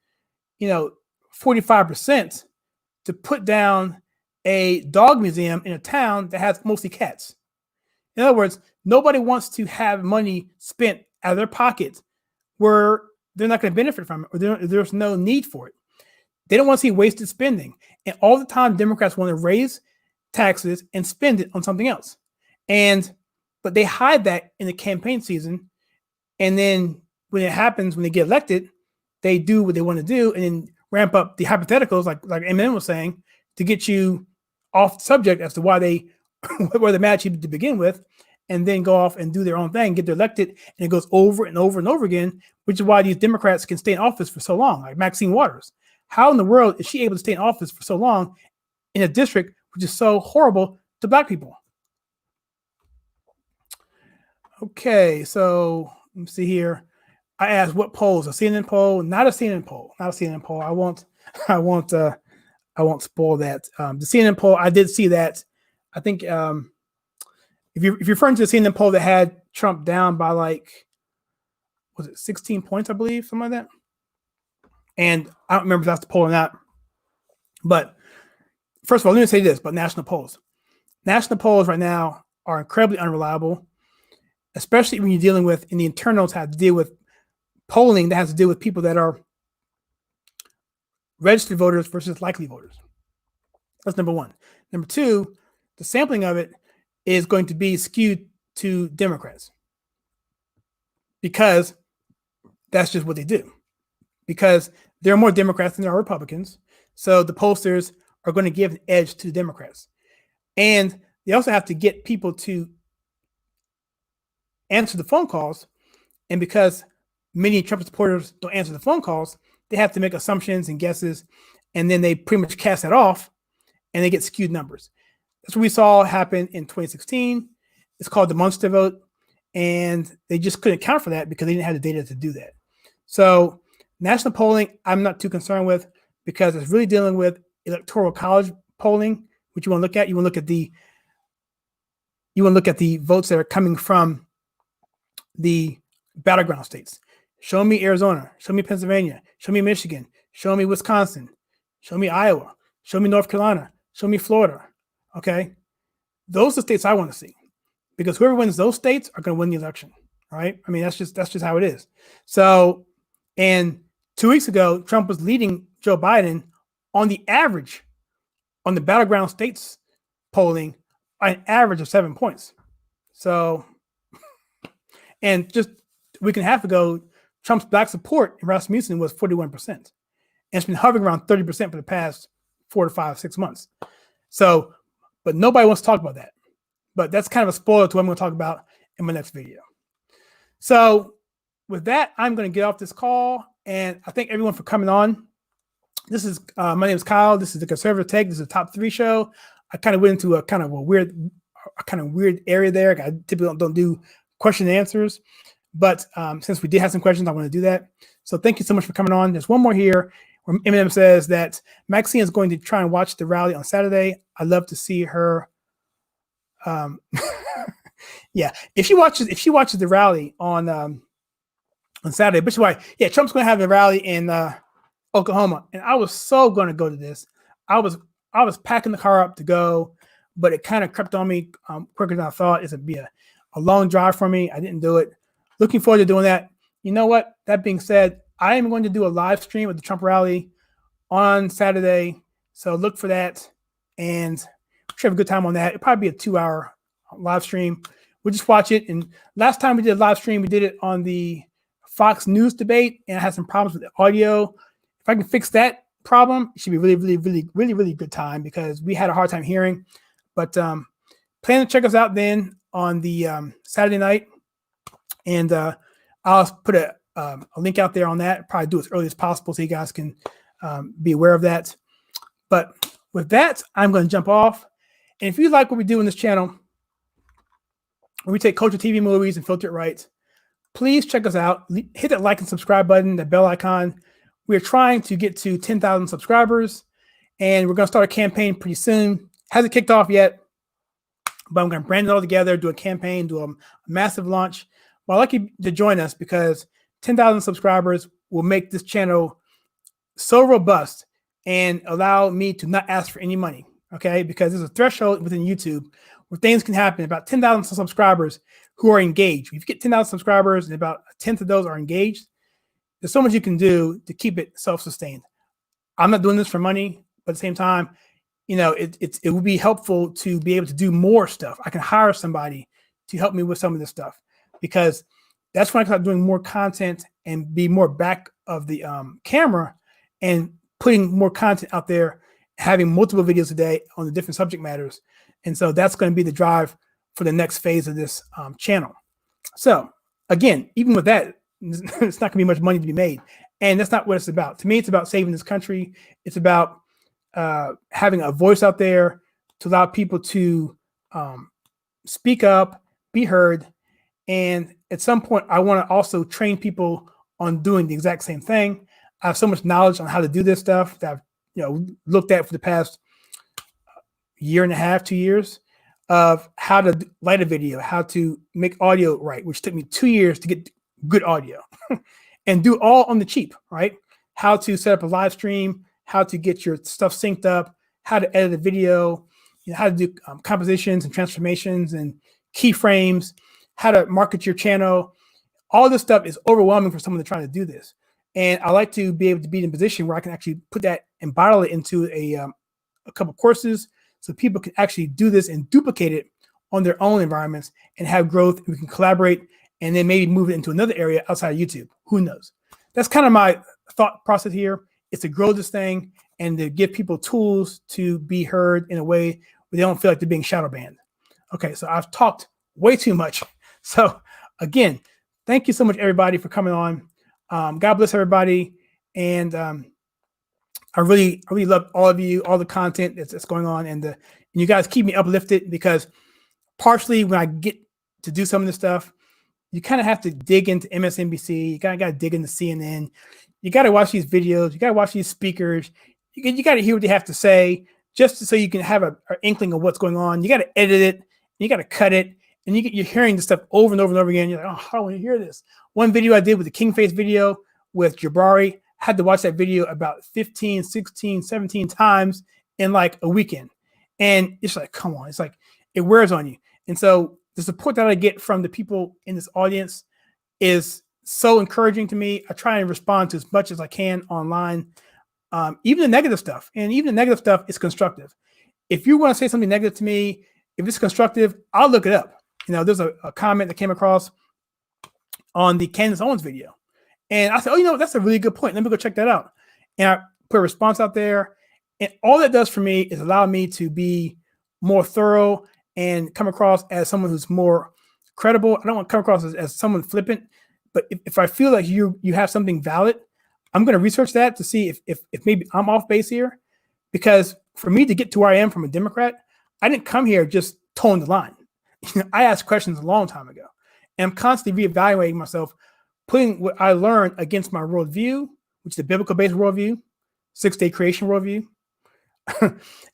45% to put down a dog museum in a town that has mostly cats. In other words, nobody wants to have money spent out of their pocket where they're not going to benefit from it, or there's no need for it. They don't want to see wasted spending. And all the time, Democrats want to raise taxes and spend it on something else. But they hide that in the campaign season. And then when it happens, when they get elected, they do what they want to do and then ramp up the hypotheticals, like Eminem was saying, to get you off subject as to why they were the mad at you to begin with, and then go off and do their own thing, get their elected, and it goes over and over and over again, which is why these Democrats can stay in office for so long, like Maxine Waters. How in the world is she able to stay in office for so long in a district which is so horrible to black people? Okay, so let me see here. I asked what polls, a CNN poll, not a CNN poll. I won't spoil that. The CNN poll, I did see that. I think if you're referring to the CNN poll that had Trump down by was it 16 points, I believe, something like that. And I don't remember if that's the poll or not. But first of all, let me say this about national polls. National polls right now are incredibly unreliable, especially when you're dealing with, in the internals, have to deal with polling that has to do with people that are registered voters versus likely voters. That's number one. Number two, the sampling of it is going to be skewed to Democrats because that's just what they do. Because there are more Democrats than there are Republicans. So the pollsters are going to give an edge to the Democrats. And they also have to get people to answer the phone calls. And because many Trump supporters don't answer the phone calls, they have to make assumptions and guesses. And then they pretty much cast that off and they get skewed numbers. That's what we saw happen in 2016. It's called the Munster vote. And they just couldn't account for that because they didn't have the data to do that. So national polling, I'm not too concerned with because it's really dealing with electoral college polling, which you want to look at. You want to look at the votes that are coming from the battleground states. Show me Arizona. Show me Pennsylvania. Show me Michigan. Show me Wisconsin. Show me Iowa. Show me North Carolina. Show me Florida. Okay, those are the states I want to see, because whoever wins those states are going to win the election. Right? I mean, that's just how it is. So, and 2 weeks ago, Trump was leading Joe Biden on the average on the battleground states polling, an average of 7 points. So, and just a week and a half ago, Trump's black support in Rasmussen was 41%. And it's been hovering around 30% for the past 4 to 5, 6 months. So, but nobody wants to talk about that. But that's kind of a spoiler to what I'm going to talk about in my next video. So with that, I'm going to get off this call, and I thank everyone for coming on. This is my name is Kyle. This is the Conservative Take. This is a top 3 show. I kind of went into a kind of weird area there. I typically don't do question and answers, but since we did have some questions, I want to do that. So thank you so much for coming on. There's one more here where Eminem says that Maxine is going to try and watch the rally on Saturday. I'd love to see her. Yeah, if she watches the rally on Saturday, but she's like, yeah, Trump's going to have the rally in Oklahoma, and I was so going to go to this. I was packing the car up to go, but it kind of crept on me quicker than I thought. It'd be a long drive for me. I didn't do it. Looking forward to doing that. You know what? That being said, I am going to do a live stream of the Trump rally on Saturday, so look for that, and we should have a good time on that. It'll probably be a 2-hour live stream. We'll just watch it. And last time we did a live stream, we did it on the Fox News debate, and I had some problems with the audio. If I can fix that problem, it should be really good time, because we had a hard time hearing. But plan to check us out then on the Saturday night, and I'll put a link out there on that. Probably do it as early as possible so you guys can be aware of that. But with that, I'm going to jump off. And if you like what we do in this channel, when we take culture TV movies and filter it right, please check us out. Hit that like and subscribe button, that bell icon. We're trying to get to 10,000 subscribers, and we're going to start a campaign pretty soon. Hasn't kicked off yet, but I'm going to brand it all together, do a campaign, do a massive launch. Well, I'd like you to join us, because 10,000 subscribers will make this channel so robust and allow me to not ask for any money, okay? Because there's a threshold within YouTube where things can happen. About 10,000 subscribers who are engaged. If you get 10,000 subscribers and about a tenth of those are engaged, there's so much you can do to keep it self-sustained. I'm not doing this for money, but at the same time, you know, it would be helpful to be able to do more stuff. I can hire somebody to help me with some of this stuff, because that's when I start doing more content and be more back of the camera and putting more content out there, having multiple videos a day on the different subject matters. And so that's going to be the drive for the next phase of this channel. So again, even with that, it's not going to be much money to be made. And that's not what it's about. To me, it's about saving this country. It's about having a voice out there to allow people to speak up, be heard. And at some point, I want to also train people on doing the exact same thing. I have so much knowledge on how to do this stuff that I've looked at for the past year and a half, 2 years, of how to light a video, how to make audio right, which took me 2 years to get good audio and do all on the cheap, right? How to set up a live stream, how to get your stuff synced up, how to edit a video, how to do compositions and transformations and keyframes, how to market your channel. All this stuff is overwhelming for someone to try to do this. And I like to be able to be in a position where I can actually put that and bottle it into a couple courses, so people can actually do this and duplicate it on their own environments and have growth. And we can collaborate and then maybe move it into another area outside of YouTube. Who knows? That's kind of my thought process here. It's to grow this thing and to give people tools to be heard in a way where they don't feel like they're being shadow banned. Okay, so I've talked way too much. So again, thank you so much, everybody, for coming on. God bless everybody. And I really love all of you, all the content that's going on. And you guys keep me uplifted, because partially when I get to do some of this stuff, you kind of have to dig into MSNBC. You kind of got to dig into CNN. You got to watch these videos. You got to watch these speakers. You got to hear what they have to say just so you can have an inkling of what's going on. You got to edit it, and you got to cut it, and you're hearing this stuff over and over and over again. You're like, oh, I want to hear this. One video I did with the Kingface video with Jabari, had to watch that video about 15, 16, 17 times in like a weekend. And it's like, come on, it's like, it wears on you. And so the support that I get from the people in this audience is so encouraging to me. I try and respond to as much as I can online, even the negative stuff. And even the negative stuff is constructive. If you want to say something negative to me, if it's constructive, I'll look it up. You know, there's a comment that came across on the Candace Owens video. And I said, oh, you know, that's a really good point. Let me go check that out. And I put a response out there. And all that does for me is allow me to be more thorough and come across as someone who's more credible. I don't want to come across as someone flippant, but if I feel like you have something valid, I'm going to research that to see if maybe I'm off base here. Because for me to get to where I am from a Democrat, I didn't come here just towing the line. I asked questions a long time ago. And I'm constantly reevaluating myself, putting what I learned against my worldview, which is a biblical-based worldview, six-day creation worldview,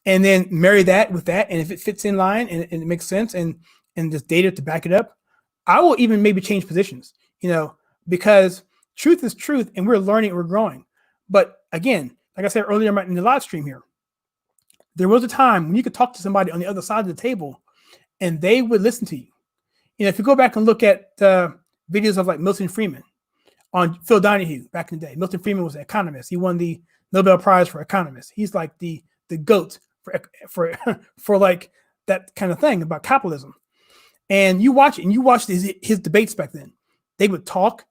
and then marry that with that. And if it fits in line and it makes sense and there's data to back it up, I will even maybe change positions, you know, because truth is truth and we're learning, we're growing. But again, like I said earlier in the live stream here, there was a time when you could talk to somebody on the other side of the table and they would listen to you. You know, if you go back and look at videos of like Milton Friedman on Phil Donahue back in the day, Milton Friedman was an economist. He won the Nobel Prize for economists. He's like the GOAT for like that kind of thing about capitalism. And you watch it, and you watch his debates back then. They would talk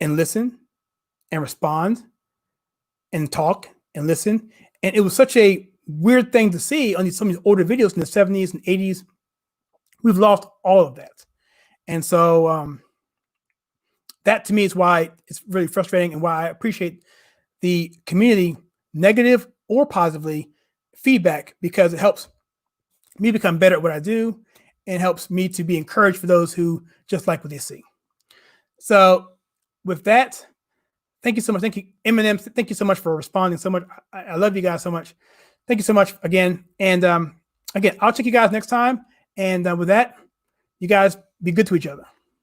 and listen and respond and talk and listen. And it was such a weird thing to see on some of these older videos in the 70s and 80s. We've lost all of that. And so that to me is why it's really frustrating and why I appreciate the community, negative or positively, feedback, because it helps me become better at what I do and helps me to be encouraged for those who just like what they see. So with that, thank you so much. Thank you, Eminem. Thank you so much for responding so much. I love you guys so much. Thank you so much again. And again, I'll check you guys next time. And with that, you guys be good to each other.